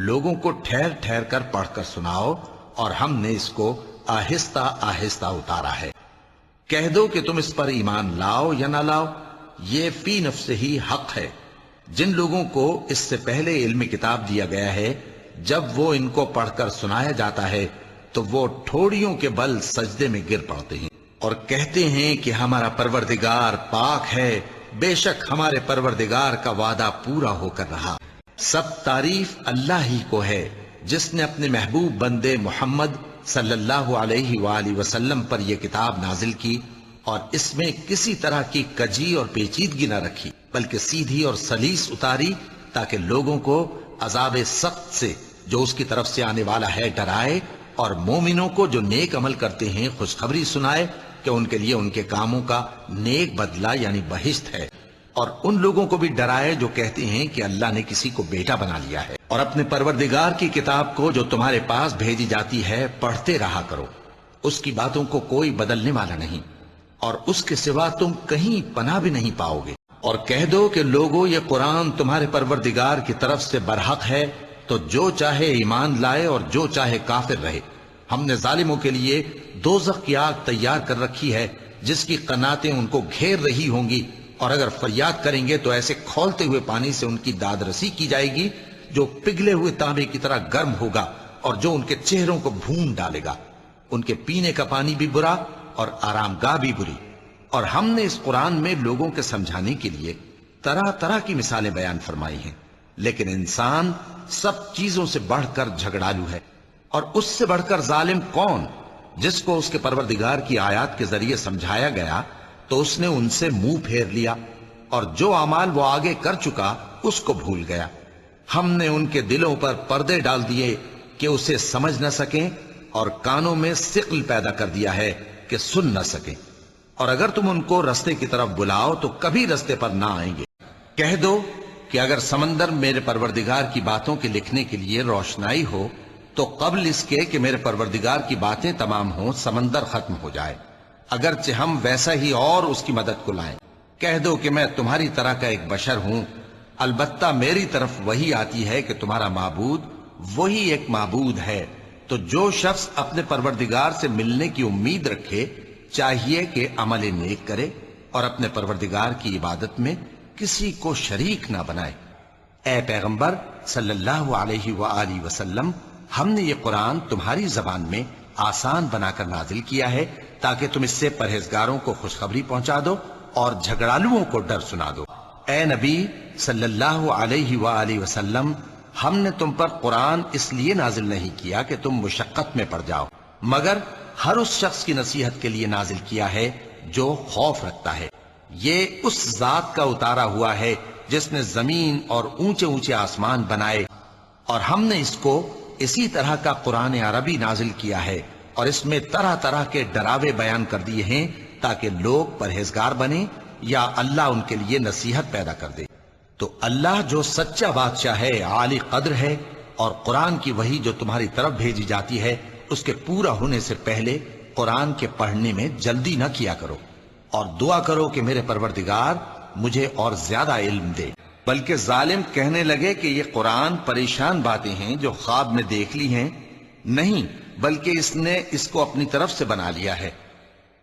لوگوں کو ٹھہر ٹھہر کر پڑھ کر سناؤ، اور ہم نے اس کو آہستہ آہستہ اتارا ہے۔ کہہ دو کہ تم اس پر ایمان لاؤ یا نہ لاؤ، یہ فی نفس ہی حق ہے۔ جن لوگوں کو اس سے پہلے علم کتاب دیا گیا ہے جب وہ ان کو پڑھ کر سنایا جاتا ہے تو وہ ٹھوڑیوں کے بل سجدے میں گر پڑتے ہیں اور کہتے ہیں کہ ہمارا پروردگار پاک ہے، بے شک ہمارے پروردگار کا وعدہ پورا ہو کر رہا۔ سب تعریف اللہ ہی کو ہے جس نے اپنے محبوب بندے محمد صلی اللہ علیہ وآلہ وسلم پر یہ کتاب نازل کی اور اس میں کسی طرح کی کجی اور پیچیدگی نہ رکھی، بلکہ سیدھی اور سلیس اتاری تاکہ لوگوں کو عذاب سخت سے جو اس کی طرف سے آنے والا ہے ڈرائے، اور مومنوں کو جو نیک عمل کرتے ہیں خوشخبری سنائے کہ ان کے لیے ان کے کاموں کا نیک بدلہ یعنی بہشت ہے، اور ان لوگوں کو بھی ڈرائے جو کہتے ہیں کہ اللہ نے کسی کو بیٹا بنا لیا ہے۔ اور اپنے پروردگار کی کتاب کو جو تمہارے پاس بھیجی جاتی ہے پڑھتے رہا کرو، اس کی باتوں کو کوئی بدلنے والا نہیں، اور اس کے سوا تم کہیں پناہ بھی نہیں پاؤ گے۔ اور کہہ دو کہ لوگو یہ قرآن تمہارے پروردگار کی طرف سے برحق ہے، تو جو چاہے ایمان لائے اور جو چاہے کافر رہے۔ ہم نے ظالموں کے لیے دوزخ کی آگ تیار کر رکھی ہے جس کی قناتیں ان کو گھیر رہی ہوں گی، اور اگر فریاد کریں گے تو ایسے کھولتے ہوئے پانی سے ان کی داد رسی کی جائے گی جو پگھلے ہوئے تانبے کی طرح گرم ہوگا اور جو ان کے چہروں کو بھون ڈالے گا۔ ان کے پینے کا پانی بھی برا اور آرام گاہ بھی بری۔ اور ہم نے اس قرآن میں لوگوں کے سمجھانے کے لیے طرح طرح کی مثالیں بیان فرمائی ہیں، لیکن انسان سب چیزوں سے بڑھ کر جھگڑالو ہے، اور اس سے بڑھ کر ظالم کون؟ جس کو اس کے پروردگار کی آیات کے ذریعے سمجھایا گیا تو اس نے ان سے منہ پھیر لیا، اور جو اعمال وہ آگے کر چکا اس کو بھول گیا۔ ہم نے ان کے دلوں پر پردے ڈال دیے کہ اسے سمجھ نہ سکیں، اور کانوں میں ثقل پیدا کر دیا ہے کہ سن نہ سکیں، اور اگر تم ان کو رستے کی طرف بلاؤ تو کبھی رستے پر نہ آئیں گے۔ کہہ دو کہ اگر سمندر میرے پروردگار کی باتوں کے لکھنے کے لیے روشنائی ہو تو قبل اس کے کہ میرے پروردگار کی باتیں تمام ہوں سمندر ختم ہو جائے، اگرچہ ہم ویسا ہی اور اس کی مدد کو لائیں۔ کہہ دو کہ میں تمہاری طرح کا ایک بشر ہوں، البتہ میری طرف وہی آتی ہے کہ تمہارا معبود وہی ایک معبود ہے۔ تو جو شخص اپنے پروردگار سے ملنے کی امید رکھے چاہیے کہ عمل نیک کرے اور اپنے پروردگار کی عبادت میں کسی کو شریک نہ بنائے۔ اے پیغمبر صلی اللہ علیہ وآلہ وسلم، ہم نے یہ قرآن تمہاری زبان میں آسان بنا کر نازل کیا ہے تاکہ تم اس سے پرہیزگاروں کو خوشخبری پہنچا دو اور جھگڑالوؤں کو ڈر سنا دو۔ اے نبی صلی اللہ علیہ وآلہ وسلم، ہم نے تم پر قرآن اس لیے نازل نہیں کیا کہ تم مشقت میں پڑ جاؤ، مگر ہر اس شخص کی نصیحت کے لیے نازل کیا ہے جو خوف رکھتا ہے۔ یہ اس ذات کا اتارا ہوا ہے جس نے زمین اور اونچے اونچے آسمان بنائے، اور ہم نے اس کو اسی طرح کا قرآن عربی نازل کیا ہے، اور اس میں طرح طرح کے ڈراوے بیان کر دیے ہیں تاکہ لوگ پرہیزگار بنیں یا اللہ ان کے لیے نصیحت پیدا کر دے۔ تو اللہ جو سچا بادشاہ ہے، عالی قدر ہے، اور قرآن کی وحی جو تمہاری طرف بھیجی جاتی ہے اس کے پورا ہونے سے پہلے قرآن کے پڑھنے میں جلدی نہ کیا کرو، اور دعا کرو کہ میرے پروردگار مجھے اور زیادہ علم دے۔ بلکہ ظالم کہنے لگے کہ یہ قرآن پریشان باتیں ہیں جو خواب میں دیکھ لی ہیں۔ نہیں، بلکہ اس نے اس کو اپنی طرف سے بنا لیا ہے۔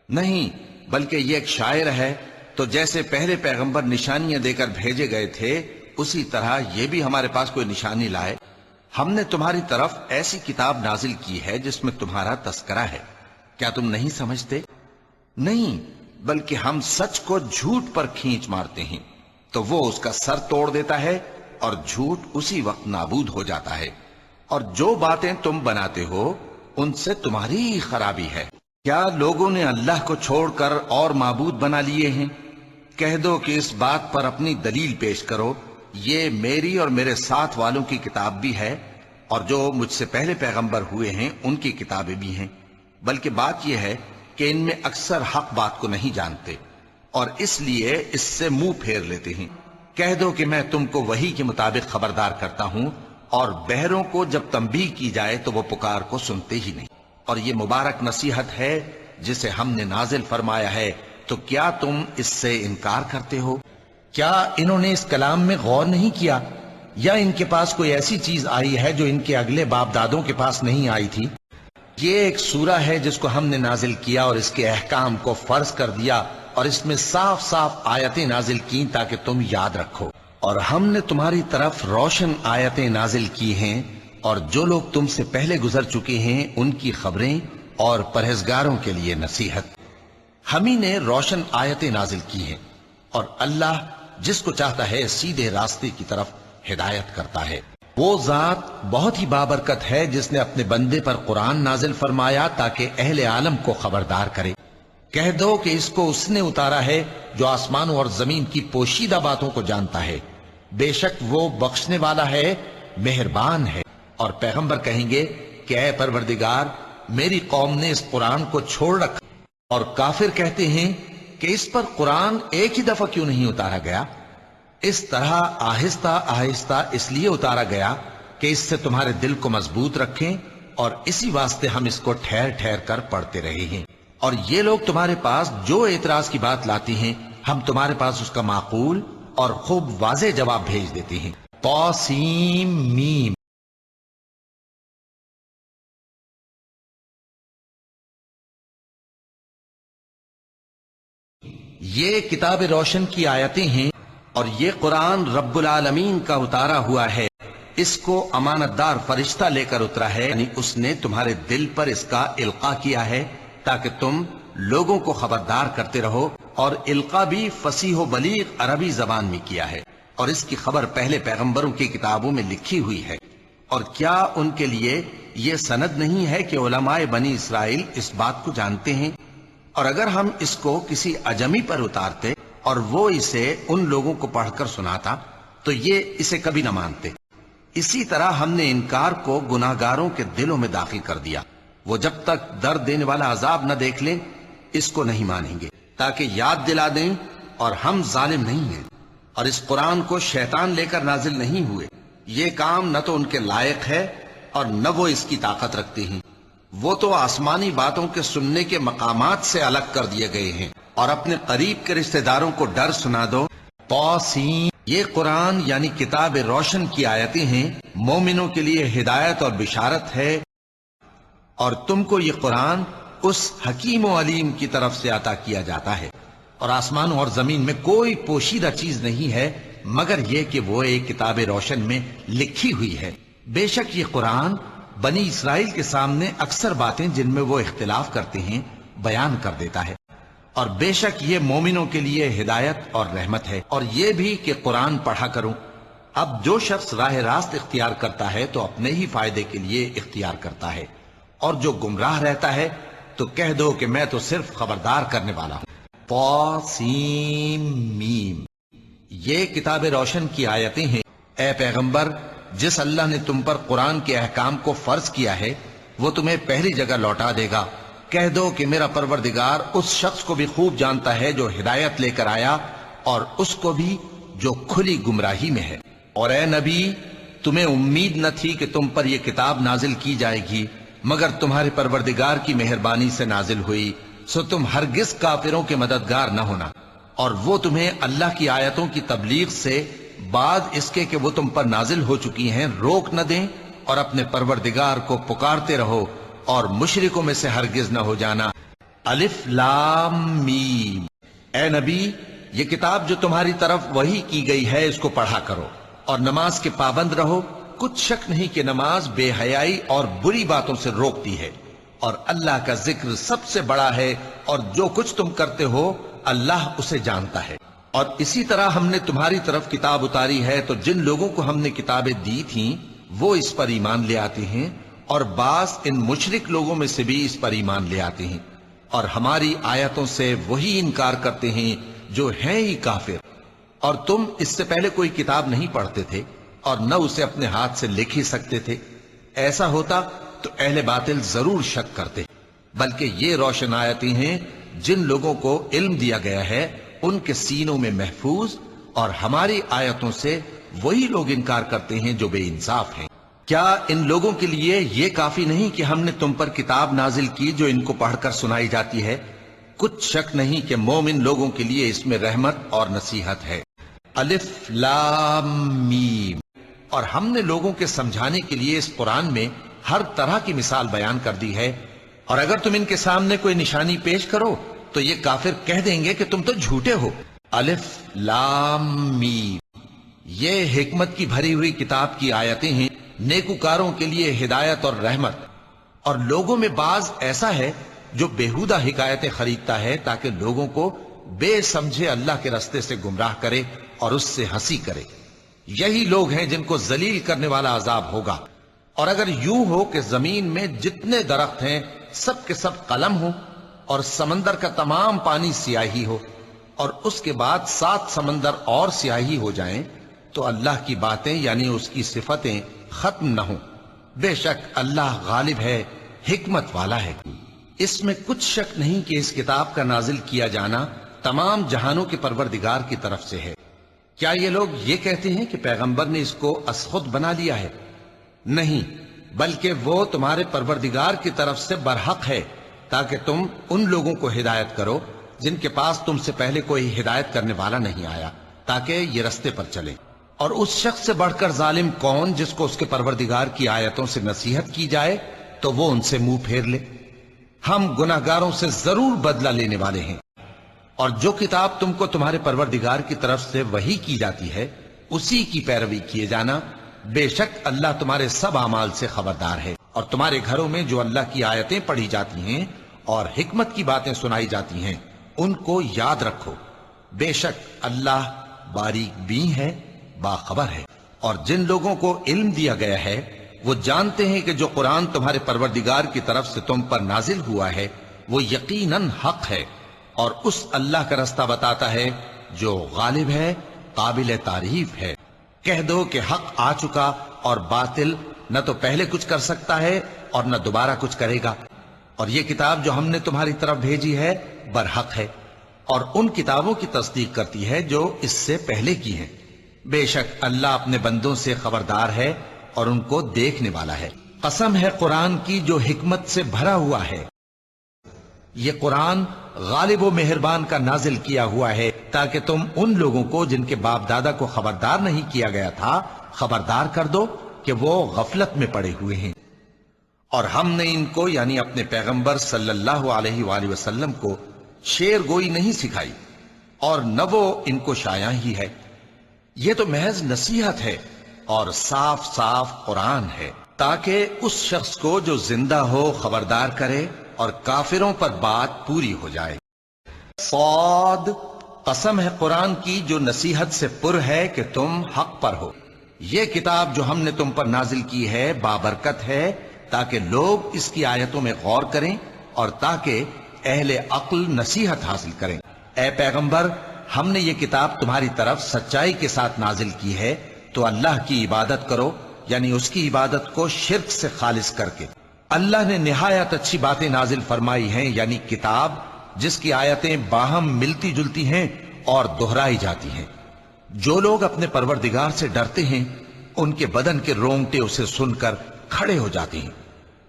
نہیں، بلکہ یہ ایک شاعر ہے۔ تو جیسے پہلے پیغمبر نشانیاں دے کر بھیجے گئے تھے اسی طرح یہ بھی ہمارے پاس کوئی نشانی لائے۔ ہم نے تمہاری طرف ایسی کتاب نازل کی ہے جس میں تمہارا تذکرہ ہے، کیا تم نہیں سمجھتے؟ نہیں، بلکہ ہم سچ کو جھوٹ پر کھینچ مارتے ہیں تو وہ اس کا سر توڑ دیتا ہے اور جھوٹ اسی وقت نابود ہو جاتا ہے، اور جو باتیں تم بناتے ہو ان سے تمہاری ہی خرابی ہے۔ کیا لوگوں نے اللہ کو چھوڑ کر اور معبود بنا لیے ہیں؟ کہہ دو کہ اس بات پر اپنی دلیل پیش کرو، یہ میری اور میرے ساتھ والوں کی کتاب بھی ہے، اور جو مجھ سے پہلے پیغمبر ہوئے ہیں ان کی کتابیں بھی ہیں، بلکہ بات یہ ہے کہ ان میں اکثر حق بات کو نہیں جانتے اور اس لیے اس سے منہ پھیر لیتے ہیں۔ کہہ دو کہ میں تم کو وحی کے مطابق خبردار کرتا ہوں، اور بہروں کو جب تنبیہ کی جائے تو وہ پکار کو سنتے ہی نہیں، اور یہ مبارک نصیحت ہے جسے ہم نے نازل فرمایا ہے، تو کیا تم اس سے انکار کرتے ہو؟ کیا انہوں نے اس کلام میں غور نہیں کیا، یا ان کے پاس کوئی ایسی چیز آئی ہے جو ان کے اگلے باپ دادوں کے پاس نہیں آئی تھی؟ یہ ایک سورہ ہے جس کو ہم نے نازل کیا اور اس کے احکام کو فرض کر دیا، اور اس میں صاف صاف آیتیں نازل کی تاکہ تم یاد رکھو، اور ہم نے تمہاری طرف روشن آیتیں نازل کی ہیں، اور جو لوگ تم سے پہلے گزر چکے ہیں ان کی خبریں اور پرہیزگاروں کے لیے نصیحت۔ ہم ہی نے روشن آیتیں نازل کی ہیں، اور اللہ جس کو چاہتا ہے سیدھے راستے کی طرف ہدایت کرتا ہے۔ وہ ذات بہت ہی بابرکت ہے جس نے اپنے بندے پر قرآن نازل فرمایا تاکہ اہل عالم کو خبردار کرے۔ کہہ دو کہ اس کو اس نے اتارا ہے جو آسمانوں اور زمین کی پوشیدہ باتوں کو جانتا ہے، بے شک وہ بخشنے والا ہے، مہربان ہے۔ اور پیغمبر کہیں گے کہ اے پروردگار، میری قوم نے اس قرآن کو چھوڑ رکھا، اور کافر کہتے ہیں کہ اس پر قرآن ایک ہی دفعہ کیوں نہیں اتارا گیا؟ اس طرح آہستہ آہستہ اس لیے اتارا گیا کہ اس سے تمہارے دل کو مضبوط رکھیں، اور اسی واسطے ہم اس کو ٹھہر ٹھہر کر پڑھتے رہے ہیں۔ اور یہ لوگ تمہارے پاس جو اعتراض کی بات لاتی ہیں ہم تمہارے پاس اس کا معقول اور خوب واضح جواب بھیج دیتے ہیں. طاسیم میم. یہ کتاب روشن کی آیتیں ہیں اور یہ قرآن رب العالمین کا اتارا ہوا ہے. اس کو امانت دار فرشتہ لے کر اترا ہے، یعنی اس نے تمہارے دل پر اس کا القاء کیا ہے تاکہ تم لوگوں کو خبردار کرتے رہو. اور القاء بھی فصیح و بلیغ عربی زبان میں کیا ہے، اور اس کی خبر پہلے پیغمبروں کی کتابوں میں لکھی ہوئی ہے. اور کیا ان کے لیے یہ سند نہیں ہے کہ علماء بنی اسرائیل اس بات کو جانتے ہیں؟ اور اگر ہم اس کو کسی اجمی پر اتارتے اور وہ اسے ان لوگوں کو پڑھ کر سناتا تو یہ اسے کبھی نہ مانتے. اسی طرح ہم نے انکار کو گناہگاروں کے دلوں میں داخل کر دیا. وہ جب تک درد دینے والا عذاب نہ دیکھ لیں اس کو نہیں مانیں گے، تاکہ یاد دلا دیں اور ہم ظالم نہیں ہیں. اور اس قرآن کو شیطان لے کر نازل نہیں ہوئے. یہ کام نہ تو ان کے لائق ہے اور نہ وہ اس کی طاقت رکھتے ہیں. وہ تو آسمانی باتوں کے سننے کے مقامات سے الگ کر دیے گئے ہیں. اور اپنے قریب کے رشتہ داروں کو ڈر سنا دو. طاسین. یہ قرآن یعنی کتاب روشن کی آیتیں ہیں، مومنوں کے لیے ہدایت اور بشارت ہے. اور تم کو یہ قرآن اس حکیم و علیم کی طرف سے عطا کیا جاتا ہے. اور آسمانوں اور زمین میں کوئی پوشیدہ چیز نہیں ہے مگر یہ کہ وہ ایک کتاب روشن میں لکھی ہوئی ہے. بے شک یہ قرآن بنی اسرائیل کے سامنے اکثر باتیں جن میں وہ اختلاف کرتے ہیں بیان کر دیتا ہے. اور بے شک یہ مومنوں کے لیے ہدایت اور رحمت ہے. اور یہ بھی کہ قرآن پڑھا کروں. اب جو شخص راہ راست اختیار کرتا ہے تو اپنے ہی فائدے کے لیے اختیار کرتا ہے، اور جو گمراہ رہتا ہے تو کہہ دو کہ میں تو صرف خبردار کرنے والا ہوں. طاسیم میم. یہ کتاب روشن کی آیتیں ہیں. اے پیغمبر، جس اللہ نے تم پر قرآن کے احکام کو فرض کیا ہے وہ تمہیں پہلی جگہ لوٹا دے گا. کہہ دو کہ میرا پروردگار اس شخص کو بھی خوب جانتا ہے جو ہدایت لے کر آیا اور اس کو بھی جو کھلی گمراہی میں ہے. اور اے نبی، تمہیں امید نہ تھی کہ تم پر یہ کتاب نازل کی جائے گی مگر تمہارے پروردگار کی مہربانی سے نازل ہوئی، سو تم ہرگز کافروں کے مددگار نہ ہونا. اور وہ تمہیں اللہ کی آیتوں کی تبلیغ سے بعد اس کے کہ وہ تم پر نازل ہو چکی ہیں روک نہ دیں، اور اپنے پروردگار کو پکارتے رہو اور مشرکوں میں سے ہرگز نہ ہو جانا. الف لام میم. اے نبی، یہ کتاب جو تمہاری طرف وحی کی گئی ہے اس کو پڑھا کرو اور نماز کے پابند رہو. کچھ شک نہیں کہ نماز بے حیائی اور بری باتوں سے روکتی ہے، اور اللہ کا ذکر سب سے بڑا ہے، اور جو کچھ تم کرتے ہو اللہ اسے جانتا ہے. اور اسی طرح ہم نے تمہاری طرف کتاب اتاری ہے تو جن لوگوں کو ہم نے کتابیں دی تھیں وہ اس پر ایمان لے آتے ہیں، اور بعض ان مشرک لوگوں میں سے بھی اس پر ایمان لے آتے ہیں. اور ہماری آیتوں سے وہی انکار کرتے ہیں جو ہیں ہی کافر. اور تم اس سے پہلے کوئی کتاب نہیں پڑھتے تھے اور نہ اسے اپنے ہاتھ سے لکھ ہی سکتے تھے. ایسا ہوتا تو اہل باطل ضرور شک کرتے، بلکہ یہ روشن آیتیں ہیں جن لوگوں کو علم دیا گیا ہے ان کے سینوں میں محفوظ. اور ہماری آیتوں سے وہی لوگ انکار کرتے ہیں جو بے انصاف ہیں. کیا ان لوگوں کے لیے یہ کافی نہیں کہ ہم نے تم پر کتاب نازل کی جو ان کو پڑھ کر سنائی جاتی ہے؟ کچھ شک نہیں کہ مومن لوگوں کے لیے اس میں رحمت اور نصیحت ہے. الف لام میم. اور ہم نے لوگوں کے سمجھانے کے لیے اس قرآن میں ہر طرح کی مثال بیان کر دی ہے. اور اگر تم ان کے سامنے کوئی نشانی پیش کرو تو یہ کافر کہہ دیں گے کہ تم تو جھوٹے ہو. الف لام میم. یہ حکمت کی بھری ہوئی کتاب کی آیتیں ہیں، نیکوکاروں کے لیے ہدایت اور رحمت. اور لوگوں میں بعض ایسا ہے جو بیہودہ حکایتیں خریدتا ہے تاکہ لوگوں کو بے سمجھے اللہ کے رستے سے گمراہ کرے اور اس سے ہنسی کرے. یہی لوگ ہیں جن کو ذلیل کرنے والا عذاب ہوگا. اور اگر یوں ہو کہ زمین میں جتنے درخت ہیں سب کے سب قلم ہو اور سمندر کا تمام پانی سیاہی ہو اور اس کے بعد 7 سمندر اور سیاہی ہو جائیں تو اللہ کی باتیں یعنی اس کی صفتیں ختم نہ ہوں. بے شک اللہ غالب ہے، حکمت والا ہے. اس میں کچھ شک نہیں کہ اس کتاب کا نازل کیا جانا تمام جہانوں کے پروردگار کی طرف سے ہے. کیا یہ لوگ یہ کہتے ہیں کہ پیغمبر نے اس کو از خود بنا لیا ہے؟ نہیں، بلکہ وہ تمہارے پروردگار کی طرف سے برحق ہے. تاکہ تم ان لوگوں کو ہدایت کرو جن کے پاس تم سے پہلے کوئی ہدایت کرنے والا نہیں آیا، تاکہ یہ رستے پر چلے۔ اور اس شخص سے بڑھ کر ظالم کون جس کو اس کے پروردگار کی آیتوں سے نصیحت کی جائے تو وہ ان سے منہ پھیر لے۔ ہم گناہگاروں سے ضرور بدلہ لینے والے ہیں۔ اور جو کتاب تم کو تمہارے پروردگار کی طرف سے وحی کی جاتی ہے اسی کی پیروی کیے جانا، بے شک اللہ تمہارے سب اعمال سے خبردار ہے۔ اور تمہارے گھروں میں جو اللہ کی آیتیں پڑھی جاتی ہیں اور حکمت کی باتیں سنائی جاتی ہیں ان کو یاد رکھو، بے شک اللہ باریک بین ہے، باخبر ہے۔ اور جن لوگوں کو علم دیا گیا ہے وہ جانتے ہیں کہ جو قرآن تمہارے پروردگار کی طرف سے تم پر نازل ہوا ہے وہ یقیناً حق ہے، اور اس اللہ کا رستہ بتاتا ہے جو غالب ہے، قابل تعریف ہے۔ کہہ دو کہ حق آ چکا اور باطل نہ تو پہلے کچھ کر سکتا ہے اور نہ دوبارہ کچھ کرے گا، اور یہ کتاب جو ہم نے تمہاری طرف بھیجی ہے برحق ہے، اور ان کتابوں کی تصدیق کرتی ہے جو اس سے پہلے کی ہیں۔ بے شک اللہ اپنے بندوں سے خبردار ہے اور ان کو دیکھنے والا ہے۔ قسم ہے قرآن کی جو حکمت سے بھرا ہوا ہے، یہ قرآن غالب و مہربان کا نازل کیا ہوا ہے تاکہ تم ان لوگوں کو جن کے باپ دادا کو خبردار نہیں کیا گیا تھا خبردار کر دو کہ وہ غفلت میں پڑے ہوئے ہیں۔ اور ہم نے ان کو یعنی اپنے پیغمبر صلی اللہ علیہ وآلہ وسلم کو شعر گوئی نہیں سکھائی اور نہ وہ ان کو شایع ہی ہے، یہ تو محض نصیحت ہے اور صاف صاف قرآن ہے تاکہ اس شخص کو جو زندہ ہو خبردار کرے اور کافروں پر بات پوری ہو جائے۔ صاد، قسم ہے قرآن کی جو نصیحت سے پر ہے کہ تم حق پر ہو۔ یہ کتاب جو ہم نے تم پر نازل کی ہے بابرکت ہے تاکہ لوگ اس کی آیتوں میں غور کریں اور تاکہ اہل عقل نصیحت حاصل کریں۔ اے پیغمبر، ہم نے یہ کتاب تمہاری طرف سچائی کے ساتھ نازل کی ہے تو اللہ کی عبادت کرو، یعنی اس کی عبادت کو شرک سے خالص کر کے۔ اللہ نے نہایت اچھی باتیں نازل فرمائی ہیں، یعنی کتاب جس کی آیتیں باہم ملتی جلتی ہیں اور دہرائی جاتی ہیں۔ جو لوگ اپنے پروردگار سے ڈرتے ہیں ان کے بدن کے رونگٹے اسے سن کر کھڑے ہو جاتے ہیں،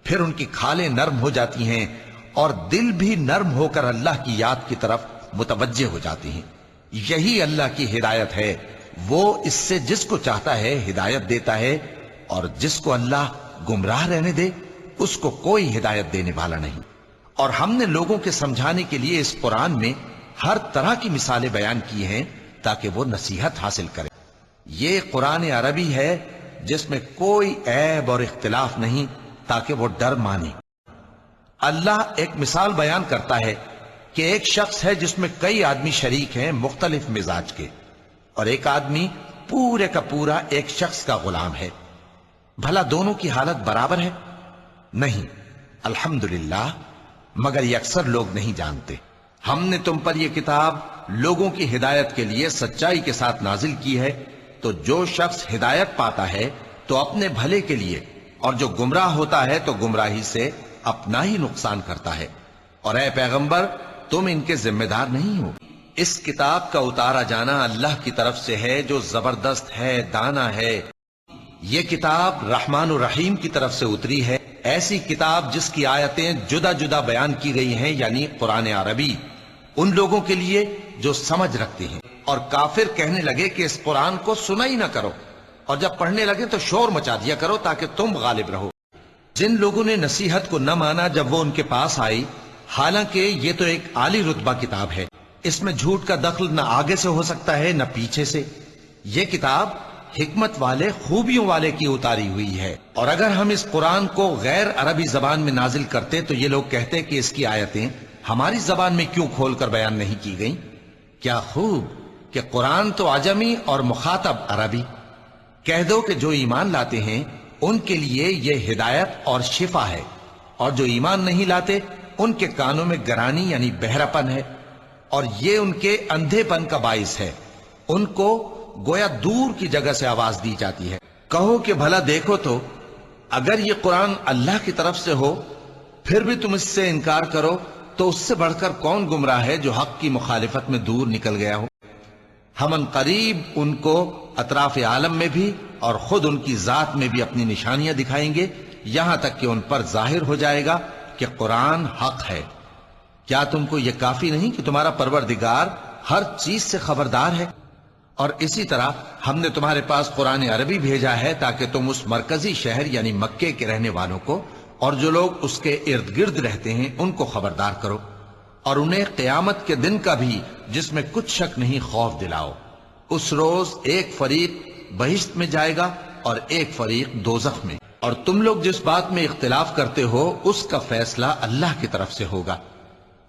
پھر ان کی کھالیں نرم ہو جاتی ہیں اور دل بھی نرم ہو کر اللہ کی یاد کی طرف متوجہ ہو جاتی ہیں۔ یہی اللہ کی ہدایت ہے، وہ اس سے جس کو چاہتا ہے ہدایت دیتا ہے، اور جس کو اللہ گمراہ رہنے دے اس کو کوئی ہدایت دینے والا نہیں۔ اور ہم نے لوگوں کے سمجھانے کے لیے اس قرآن میں ہر طرح کی مثالیں بیان کی ہیں تاکہ وہ نصیحت حاصل کرے۔ یہ قرآن عربی ہے جس میں کوئی عیب اور اختلاف نہیں تاکہ وہ ڈر مانے۔ اللہ ایک مثال بیان کرتا ہے کہ ایک شخص ہے جس میں کئی آدمی شریک ہیں مختلف مزاج کے، اور ایک آدمی پورے کا پورا ایک شخص کا غلام ہے۔ بھلا دونوں کی حالت برابر ہے؟ نہیں، الحمدللہ، مگر یہ اکثر لوگ نہیں جانتے۔ ہم نے تم پر یہ کتاب لوگوں کی ہدایت کے لیے سچائی کے ساتھ نازل کی ہے، تو جو شخص ہدایت پاتا ہے تو اپنے بھلے کے لیے، اور جو گمراہ ہوتا ہے تو گمراہی سے اپنا ہی نقصان کرتا ہے۔ اور اے پیغمبر، تم ان کے ذمہ دار نہیں ہو۔ اس کتاب کا اتارا جانا اللہ کی طرف سے ہے جو زبردست ہے، دانا ہے۔ یہ کتاب رحمان الرحیم کی طرف سے اتری ہے، ایسی کتاب جس کی آیتیں جدا جدا بیان کی گئی ہیں، یعنی قرآن عربی، ان لوگوں کے لیے جو سمجھ رکھتے ہیں۔ اور کافر کہنے لگے کہ اس قرآن کو سنا ہی نہ کرو، اور جب پڑھنے لگے تو شور مچا دیا کرو تاکہ تم غالب رہو۔ جن لوگوں نے نصیحت کو نہ مانا جب وہ ان کے پاس آئی، حالانکہ یہ تو ایک عالی رتبہ کتاب ہے، اس میں جھوٹ کا دخل نہ آگے سے ہو سکتا ہے نہ پیچھے سے۔ یہ کتاب حکمت والے، خوبیوں والے کی اتاری ہوئی ہے، اور اگر ہم اس قرآن کو غیر عربی زبان میں نازل کرتے تو یہ لوگ کہتے کہ اس کی آیتیں ہماری زبان میں کیوں کھول کر بیان نہیں کی گئیں؟ کیا خوب کہ قرآن تو عجمی اور مخاطب عربی۔ کہہ دو کہ جو ایمان لاتے ہیں ان کے لیے یہ ہدایت اور شفا ہے، اور جو ایمان نہیں لاتے ان کے کانوں میں گرانی یعنی بہراپن ہے، اور یہ ان کے اندھے پن کا باعث ہے۔ ان کو گویا دور کی جگہ سے آواز دی جاتی ہے۔ کہو کہ بھلا دیکھو تو اگر یہ قرآن اللہ کی طرف سے ہو پھر بھی تم اس سے انکار کرو تو اس سے بڑھ کر کون گمراہ ہے جو حق کی مخالفت میں دور نکل گیا ہو۔ ہم ان قریب ان کو اطراف عالم میں بھی اور خود ان کی ذات میں بھی اپنی نشانیاں دکھائیں گے، یہاں تک کہ ان پر ظاہر ہو جائے گا کہ قرآن حق ہے۔ کیا تم کو یہ کافی نہیں کہ تمہارا پروردگار ہر چیز سے خبردار ہے؟ اور اسی طرح ہم نے تمہارے پاس قرآن عربی بھیجا ہے تاکہ تم اس مرکزی شہر یعنی مکے کے رہنے والوں کو اور جو لوگ اس کے ارد گرد رہتے ہیں ان کو خبردار کرو، اور انہیں قیامت کے دن کا بھی جس میں کچھ شک نہیں خوف دلاؤ۔ اس روز ایک فریق بہشت میں جائے گا اور ایک فریق دوزخ میں، اور تم لوگ جس بات میں اختلاف کرتے ہو اس کا فیصلہ اللہ کی طرف سے ہوگا۔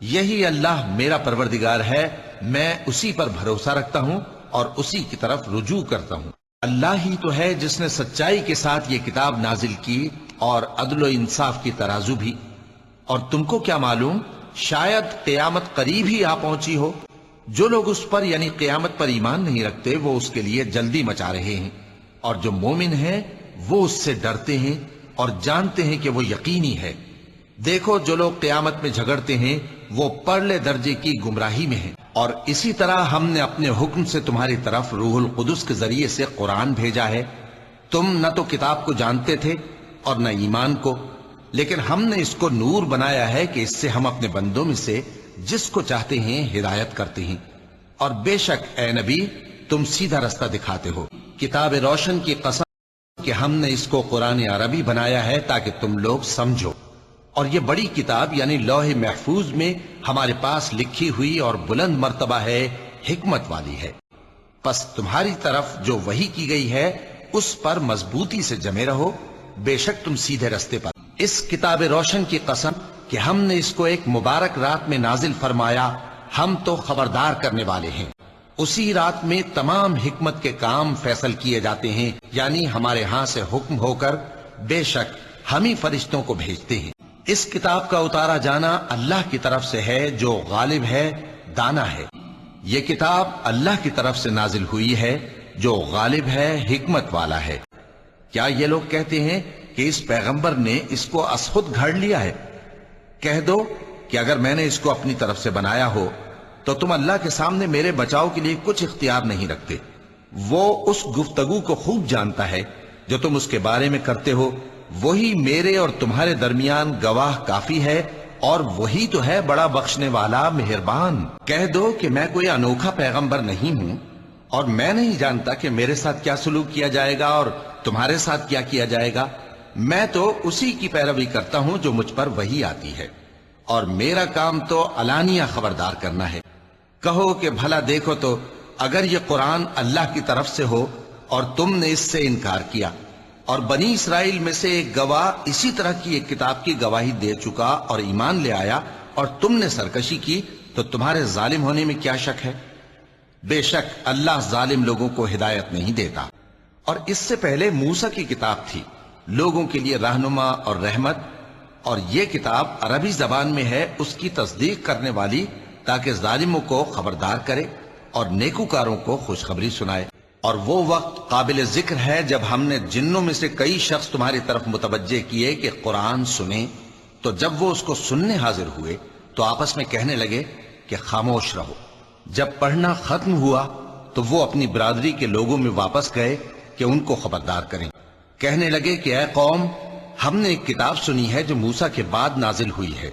یہی اللہ میرا پروردگار ہے، میں اسی پر بھروسہ رکھتا ہوں اور اسی کی طرف رجوع کرتا ہوں۔ اللہ ہی تو ہے جس نے سچائی کے ساتھ یہ کتاب نازل کی اور عدل و انصاف کی ترازو بھی۔ اور تم کو کیا معلوم، شاید قیامت قریب ہی آ پہنچی ہو۔ جو لوگ اس پر یعنی قیامت پر ایمان نہیں رکھتے وہ اس کے لیے جلدی مچا رہے ہیں، اور جو مومن ہیں وہ اس سے ڈرتے ہیں اور جانتے ہیں کہ وہ یقینی ہے۔ دیکھو جو لوگ قیامت میں جھگڑتے ہیں وہ پرلے درجے کی گمراہی میں ہیں۔ اور اسی طرح ہم نے اپنے حکم سے تمہاری طرف روح القدس کے ذریعے سے قرآن بھیجا ہے۔ تم نہ تو کتاب کو جانتے تھے اور نہ ایمان کو، لیکن ہم نے اس کو نور بنایا ہے کہ اس سے ہم اپنے بندوں میں سے جس کو چاہتے ہیں ہدایت کرتے ہیں۔ اور بے شک اے نبی تم سیدھا رستہ دکھاتے ہو۔ کتاب روشن کی قسم کہ ہم نے اس کو قرآن عربی بنایا ہے تاکہ تم لوگ سمجھو، اور یہ بڑی کتاب یعنی لوح محفوظ میں ہمارے پاس لکھی ہوئی اور بلند مرتبہ ہے، حکمت والی ہے۔ پس تمہاری طرف جو وحی کی گئی ہے اس پر مضبوطی سے جمے رہو، بے شک تم سیدھے رستے پر۔ اس کتاب روشن کی قسم کہ ہم نے اس کو ایک مبارک رات میں نازل فرمایا، ہم تو خبردار کرنے والے ہیں۔ اسی رات میں تمام حکمت کے کام فیصل کیے جاتے ہیں، یعنی ہمارے ہاں سے حکم ہو کر، بے شک ہم ہی فرشتوں کو بھیجتے ہیں۔ اس کتاب کا اتارا جانا اللہ کی طرف سے ہے جو غالب ہے، دانا ہے۔ یہ کتاب اللہ کی طرف سے نازل ہوئی ہے جو غالب ہے، حکمت والا ہے۔ کیا یہ لوگ کہتے ہیں کہ اس پیغمبر نے اس کو از خود گھڑ لیا ہے؟ کہہ دو کہ اگر میں نے اس کو اپنی طرف سے بنایا ہو تو تم اللہ کے سامنے میرے بچاؤ کے لیے کچھ اختیار نہیں رکھتے۔ وہ اس گفتگو کو خوب جانتا ہے جو تم اس کے بارے میں کرتے ہو، وہی میرے اور تمہارے درمیان گواہ کافی ہے، اور وہی تو ہے بڑا بخشنے والا مہربان۔ کہہ دو کہ میں کوئی انوکھا پیغمبر نہیں ہوں، اور میں نہیں جانتا کہ میرے ساتھ کیا سلوک کیا جائے گا اور تمہارے ساتھ کیا کیا جائے گا۔ میں تو اسی کی پیروی کرتا ہوں جو مجھ پر وہی آتی ہے، اور میرا کام تو علانیہ خبردار کرنا ہے۔ کہو کہ بھلا دیکھو تو اگر یہ قرآن اللہ کی طرف سے ہو اور تم نے اس سے انکار کیا، اور بنی اسرائیل میں سے ایک گواہ اسی طرح کی ایک کتاب کی گواہی دے چکا اور ایمان لے آیا، اور تم نے سرکشی کی، تو تمہارے ظالم ہونے میں کیا شک ہے؟ بے شک اللہ ظالم لوگوں کو ہدایت نہیں دیتا۔ اور اس سے پہلے موسیٰ کی کتاب تھی، لوگوں کے لیے رہنما اور رحمت، اور یہ کتاب عربی زبان میں ہے اس کی تصدیق کرنے والی، تاکہ ظالموں کو خبردار کرے اور نیکوکاروں کو خوشخبری سنائے۔ اور وہ وقت قابل ذکر ہے جب ہم نے جنوں میں سے کئی شخص تمہاری طرف متوجہ کیے کہ قرآن سنیں، تو جب وہ اس کو سننے حاضر ہوئے تو آپس میں کہنے لگے کہ خاموش رہو۔ جب پڑھنا ختم ہوا تو وہ اپنی برادری کے لوگوں میں واپس گئے کہ ان کو خبردار کریں۔ کہنے لگے کہ اے قوم، ہم نے ایک کتاب سنی ہے جو موسیٰ کے بعد نازل ہوئی ہے،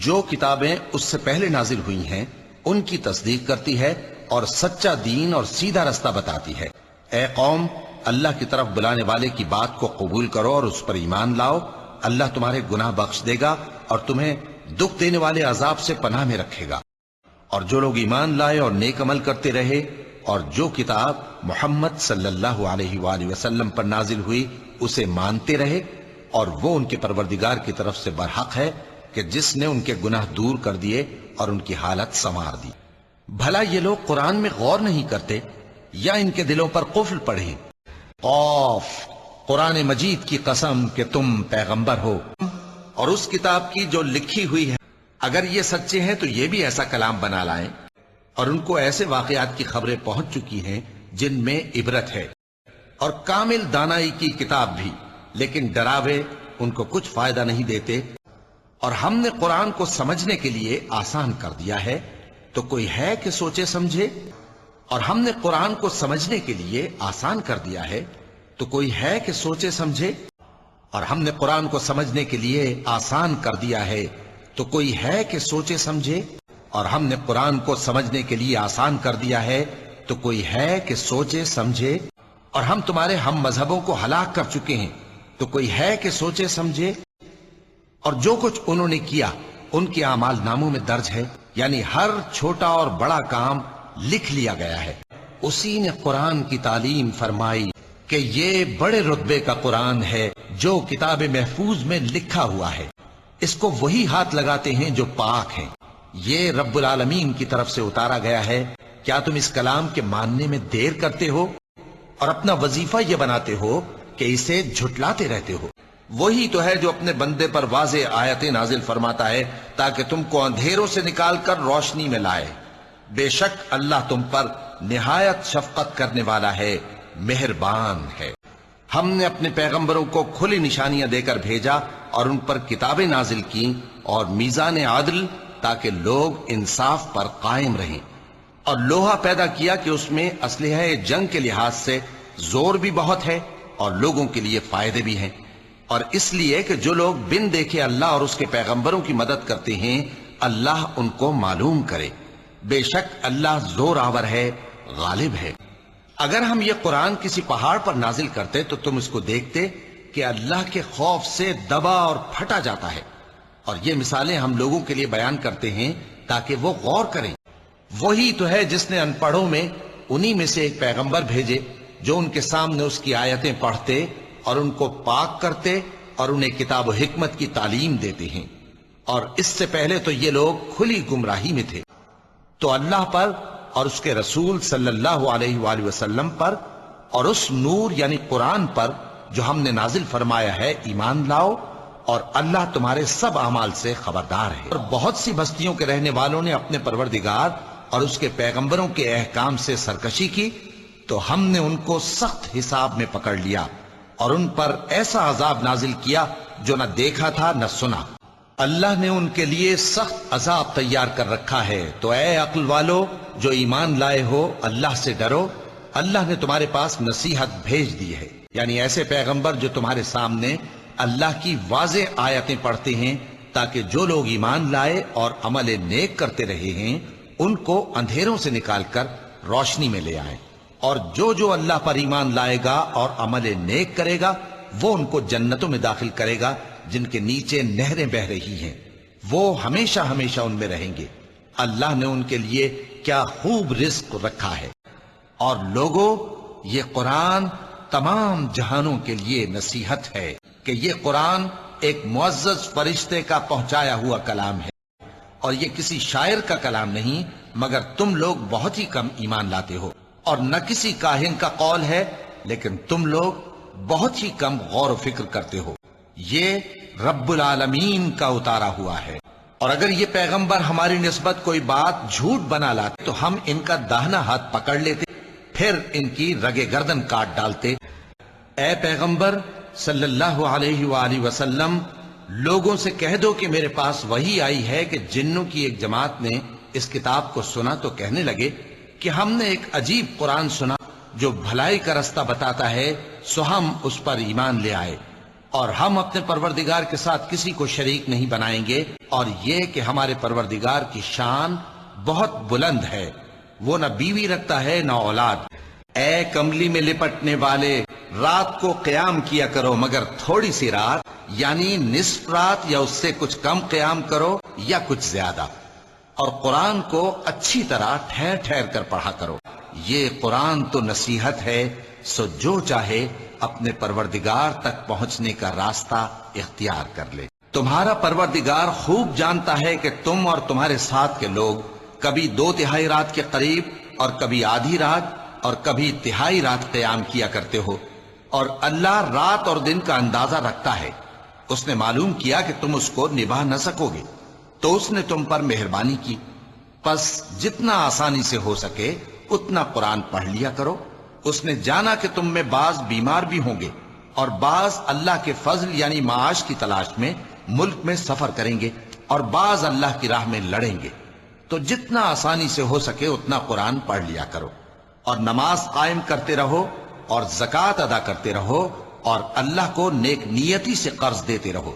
جو کتابیں اس سے پہلے نازل ہوئی ہیں ان کی تصدیق کرتی ہے اور سچا دین اور سیدھا رستہ بتاتی ہے۔ اے قوم، اللہ کی طرف بلانے والے کی بات کو قبول کرو اور اس پر ایمان لاؤ، اللہ تمہارے گناہ بخش دے گا اور تمہیں دکھ دینے والے عذاب سے پناہ میں رکھے گا۔ اور جو لوگ ایمان لائے اور نیک عمل کرتے رہے، اور جو کتاب محمد صلی اللہ علیہ وآلہ وسلم پر نازل ہوئی اسے مانتے رہے، اور وہ ان کے پروردگار کی طرف سے برحق ہے کہ جس نے ان کے گناہ دور کر دیے اور ان کی حالت سنوار دی۔ بھلا یہ لوگ قرآن میں غور نہیں کرتے یا ان کے دلوں پر قفل پڑے؟ قاف، قرآن مجید کی قسم کہ تم پیغمبر ہو، اور اس کتاب کی جو لکھی ہوئی ہے، اگر یہ سچے ہیں تو یہ بھی ایسا کلام بنا لائیں، اور ان کو ایسے واقعات کی خبریں پہنچ چکی ہیں جن میں عبرت ہے، اور کامل دانائی کی کتاب بھی، لیکن ڈراوے ان کو کچھ فائدہ نہیں دیتے۔ اور ہم نے قرآن کو سمجھنے کے لیے آسان کر دیا ہے، تو کوئی ہے کہ سوچے سمجھے؟ اور ہم نے قرآن کو سمجھنے کے لیے آسان کر دیا ہے، تو کوئی ہے کہ سوچے سمجھے؟ اور ہم نے قرآن کو سمجھنے کے لیے آسان کر دیا ہے، تو کوئی ہے کہ سوچے سمجھے؟ اور ہم نے قرآن کو سمجھنے کے لیے آسان کر دیا ہے تو کوئی ہے کہ سوچے سمجھے؟ اور ہم تمہارے ہم مذہبوں کو ہلاک کر چکے ہیں تو کوئی ہے کہ سوچے سمجھے؟ اور جو کچھ انہوں نے کیا ان کے اعمال ناموں میں درج ہے، یعنی ہر چھوٹا اور بڑا کام لکھ لیا گیا ہے۔ اسی نے قرآن کی تعلیم فرمائی کہ یہ بڑے رتبے کا قرآن ہے جو کتاب محفوظ میں لکھا ہوا ہے، اس کو وہی ہاتھ لگاتے ہیں جو پاک ہیں، یہ رب العالمین کی طرف سے اتارا گیا ہے۔ کیا تم اس کلام کے ماننے میں دیر کرتے ہو اور اپنا وظیفہ یہ بناتے ہو کہ اسے جھٹلاتے رہتے ہو؟ وہی تو ہے جو اپنے بندے پر واضح آیتیں نازل فرماتا ہے تاکہ تم کو اندھیروں سے نکال کر روشنی میں لائے۔ بے شک اللہ تم پر نہایت شفقت کرنے والا ہے، مہربان ہے۔ ہم نے اپنے پیغمبروں کو کھلی نشانیاں دے کر بھیجا اور ان پر کتابیں نازل کی اور میزان عدل، تاکہ لوگ انصاف پر قائم رہیں، اور لوہا پیدا کیا کہ اس میں اسلحہ جنگ کے لحاظ سے زور بھی بہت ہے اور لوگوں کے لیے فائدے بھی ہیں، اور اس لیے کہ جو لوگ بن دیکھے اللہ اور اس کے پیغمبروں کی مدد کرتے ہیں اللہ ان کو معلوم کرے۔ بے شک اللہ زور آور ہے، غالب ہے۔ اگر ہم یہ قرآن کسی پہاڑ پر نازل کرتے تو تم اس کو دیکھتے کہ اللہ کے خوف سے دبا اور پھٹا جاتا ہے، اور یہ مثالیں ہم لوگوں کے لیے بیان کرتے ہیں تاکہ وہ غور کریں۔ وہی تو ہے جس نے ان پڑھوں میں انہی میں سے ایک پیغمبر بھیجے جو ان کے سامنے اس کی آیتیں پڑھتے اور ان کو پاک کرتے اور انہیں کتاب و حکمت کی تعلیم دیتے ہیں، اور اس سے پہلے تو یہ لوگ کھلی گمراہی میں تھے۔ تو اللہ پر اور اس کے رسول صلی اللہ علیہ وآلہ وسلم پر اور اس نور یعنی قرآن پر جو ہم نے نازل فرمایا ہے ایمان لاؤ، اور اللہ تمہارے سب اعمال سے خبردار ہے۔ اور بہت سی بستیوں کے رہنے والوں نے اپنے پروردگار اور اس کے پیغمبروں کے احکام سے سرکشی کی تو ہم نے ان کو سخت حساب میں پکڑ لیا اور ان پر ایسا عذاب نازل کیا جو نہ دیکھا تھا نہ سنا۔ اللہ نے ان کے لیے سخت عذاب تیار کر رکھا ہے، تو اے عقل والو جو ایمان لائے ہو اللہ سے ڈرو۔ اللہ نے تمہارے پاس نصیحت بھیج دی ہے، یعنی ایسے پیغمبر جو تمہارے سامنے اللہ کی واضح آیتیں پڑھتے ہیں تاکہ جو لوگ ایمان لائے اور عمل نیک کرتے رہے ہیں ان کو اندھیروں سے نکال کر روشنی میں لے آئیں، اور جو اللہ پر ایمان لائے گا اور عمل نیک کرے گا وہ ان کو جنتوں میں داخل کرے گا جن کے نیچے نہریں بہ رہی ہیں، وہ ہمیشہ ہمیشہ ان میں رہیں گے۔ اللہ نے ان کے لیے کیا خوب رزق رکھا ہے۔ اور لوگوں، یہ قرآن تمام جہانوں کے لیے نصیحت ہے کہ یہ قرآن ایک معزز فرشتے کا پہنچایا ہوا کلام ہے، اور یہ کسی شاعر کا کلام نہیں، مگر تم لوگ بہت ہی کم ایمان لاتے ہو، اور نہ کسی کاہن کا قول ہے، لیکن تم لوگ بہت ہی کم غور و فکر کرتے ہو۔ یہ رب العالمین کا اتارا ہوا ہے، اور اگر یہ پیغمبر ہماری نسبت کوئی بات جھوٹ بنا لاتے تو ہم ان کا داہنا ہاتھ پکڑ لیتے، پھر ان کی رگے گردن کاٹ ڈالتے۔ اے پیغمبر صلی اللہ علیہ وآلہ وسلم، لوگوں سے کہہ دو کہ میرے پاس وحی آئی ہے کہ جنوں کی ایک جماعت نے اس کتاب کو سنا تو کہنے لگے کہ ہم نے ایک عجیب قرآن سنا جو بھلائی کا رستہ بتاتا ہے، سو ہم اس پر ایمان لے آئے، اور ہم اپنے پروردگار کے ساتھ کسی کو شریک نہیں بنائیں گے، اور یہ کہ ہمارے پروردگار کی شان بہت بلند ہے، وہ نہ بیوی رکھتا ہے نہ اولاد۔ اے کملی میں لپٹنے والے، رات کو قیام کیا کرو مگر تھوڑی سی رات، یعنی نصف رات یا اس سے کچھ کم قیام کرو یا کچھ زیادہ، اور قرآن کو اچھی طرح ٹھہر ٹھہر کر پڑھا کرو۔ یہ قرآن تو نصیحت ہے، سو جو چاہے اپنے پروردگار تک پہنچنے کا راستہ اختیار کر لے۔ تمہارا پروردگار خوب جانتا ہے کہ تم اور تمہارے ساتھ کے لوگ کبھی 2/3 رات کے قریب اور کبھی آدھی رات اور کبھی تہائی رات قیام کیا کرتے ہو، اور اللہ رات اور دن کا اندازہ رکھتا ہے۔ اس نے معلوم کیا کہ تم اس کو نبھا نہ سکو گے تو اس نے تم پر مہربانی کی، پس جتنا آسانی سے ہو سکے اتنا قرآن پڑھ لیا کرو۔ اس نے جانا کہ تم میں بعض بیمار بھی ہوں گے اور بعض اللہ کے فضل یعنی معاش کی تلاش میں ملک میں سفر کریں گے، اور بعض اللہ کی راہ میں لڑیں گے، تو جتنا آسانی سے ہو سکے اتنا قرآن پڑھ لیا کرو، اور نماز قائم کرتے رہو اور زکوٰۃ ادا کرتے رہو، اور اللہ کو نیک نیتی سے قرض دیتے رہو،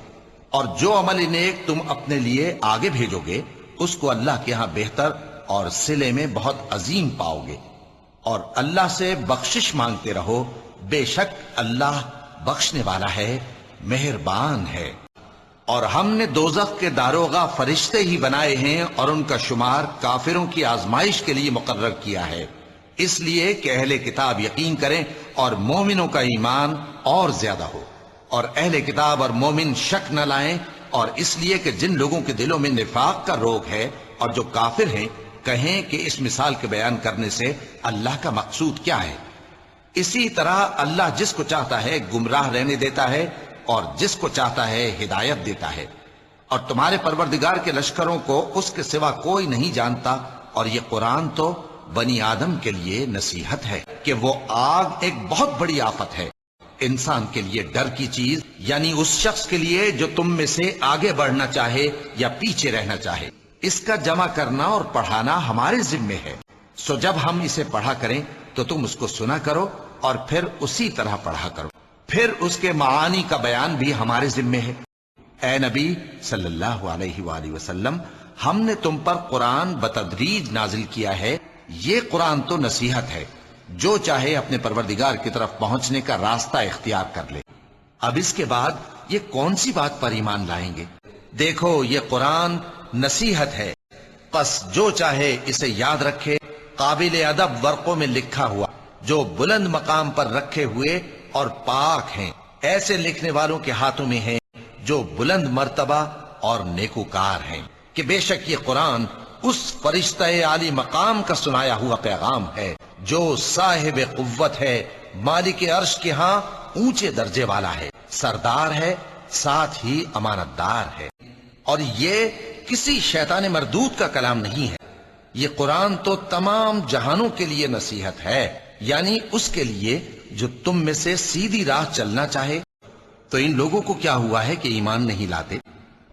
اور جو عمل نیک تم اپنے لیے آگے بھیجو گے اس کو اللہ کے ہاں بہتر اور صلے میں بہت عظیم پاؤ گے، اور اللہ سے بخشش مانگتے رہو، بے شک اللہ بخشنے والا ہے، مہربان ہے۔ اور ہم نے دوزخ کے داروغہ فرشتے ہی بنائے ہیں اور ان کا شمار کافروں کی آزمائش کے لیے مقرر کیا ہے، اس لیے کہ اہل کتاب یقین کریں اور مومنوں کا ایمان اور زیادہ ہو، اور اہل کتاب اور مومن شک نہ لائیں، اور اس لیے کہ جن لوگوں کے دلوں میں نفاق کا روگ ہے اور جو کافر ہیں کہیں کہ اس مثال کے بیان کرنے سے اللہ کا مقصود کیا ہے۔ اسی طرح اللہ جس کو چاہتا ہے گمراہ رہنے دیتا ہے اور جس کو چاہتا ہے ہدایت دیتا ہے، اور تمہارے پروردگار کے لشکروں کو اس کے سوا کوئی نہیں جانتا، اور یہ قرآن تو بنی آدم کے لیے نصیحت ہے کہ وہ آگ ایک بہت بڑی آفت ہے، انسان کے لیے ڈر کی چیز، یعنی اس شخص کے لیے جو تم میں سے آگے بڑھنا چاہے یا پیچھے رہنا چاہے، اس کا جمع کرنا اور پڑھانا ہمارے ذمے ہے، سو جب ہم اسے پڑھا کریں تو تم اس کو سنا کرو اور پھر اسی طرح پڑھا کرو، پھر اس کے معانی کا بیان بھی ہمارے ذمے ہے۔ اے نبی صلی اللہ علیہ وآلہ وسلم، ہم نے تم پر قرآن بتدریج نازل کیا ہے، یہ قرآن تو نصیحت ہے، جو چاہے اپنے پروردگار کی طرف پہنچنے کا راستہ اختیار کر لے۔ اب اس کے بعد یہ کون سی بات پر ایمان لائیں گے؟ دیکھو یہ قرآن نصیحت ہے، پس جو چاہے اسے یاد رکھے، قابل ادب ورقوں میں لکھا ہوا، جو بلند مقام پر رکھے ہوئے اور پاک ہیں، ایسے لکھنے والوں کے ہاتھوں میں ہیں جو بلند مرتبہ اور نیکوکار ہیں، کہ بے شک یہ قرآن اس فرشتہ عالی مقام کا سنایا ہوا پیغام ہے جو صاحب قوت ہے، مالک عرش کے ہاں اونچے درجے والا ہے، سردار ہے، ساتھ ہی امانت دار ہے، اور یہ کسی شیطان مردود کا کلام نہیں ہے، یہ قرآن تو تمام جہانوں کے لیے نصیحت ہے، یعنی اس کے لیے جو تم میں سے سیدھی راہ چلنا چاہے۔ تو ان لوگوں کو کیا ہوا ہے کہ ایمان نہیں لاتے،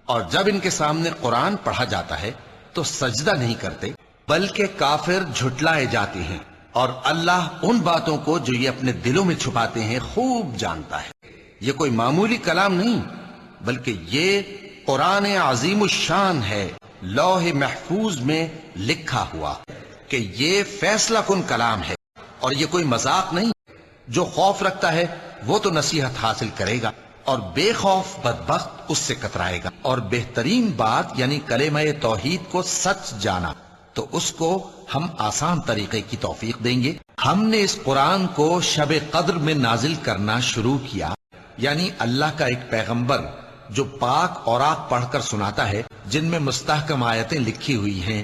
اور جب ان کے سامنے قرآن پڑھا جاتا ہے تو سجدہ نہیں کرتے، بلکہ کافر جھٹلائے جاتے ہیں، اور اللہ ان باتوں کو جو یہ اپنے دلوں میں چھپاتے ہیں خوب جانتا ہے۔ یہ کوئی معمولی کلام نہیں، بلکہ یہ قرآن عظیم الشان ہے، لوح محفوظ میں لکھا ہوا کہ یہ فیصلہ کن کلام ہے، اور یہ کوئی مذاق نہیں۔ جو خوف رکھتا ہے وہ تو نصیحت حاصل کرے گا، اور بے خوف بدبخت اس سے کترائے گا، اور بہترین بات یعنی کلمہ توحید کو سچ جانا تو اس کو ہم آسان طریقے کی توفیق دیں گے۔ ہم نے اس قرآن کو شب قدر میں نازل کرنا شروع کیا، یعنی اللہ کا ایک پیغمبر جو پاک اوراق پڑھ کر سناتا ہے جن میں مستحکم آیتیں لکھی ہوئی ہیں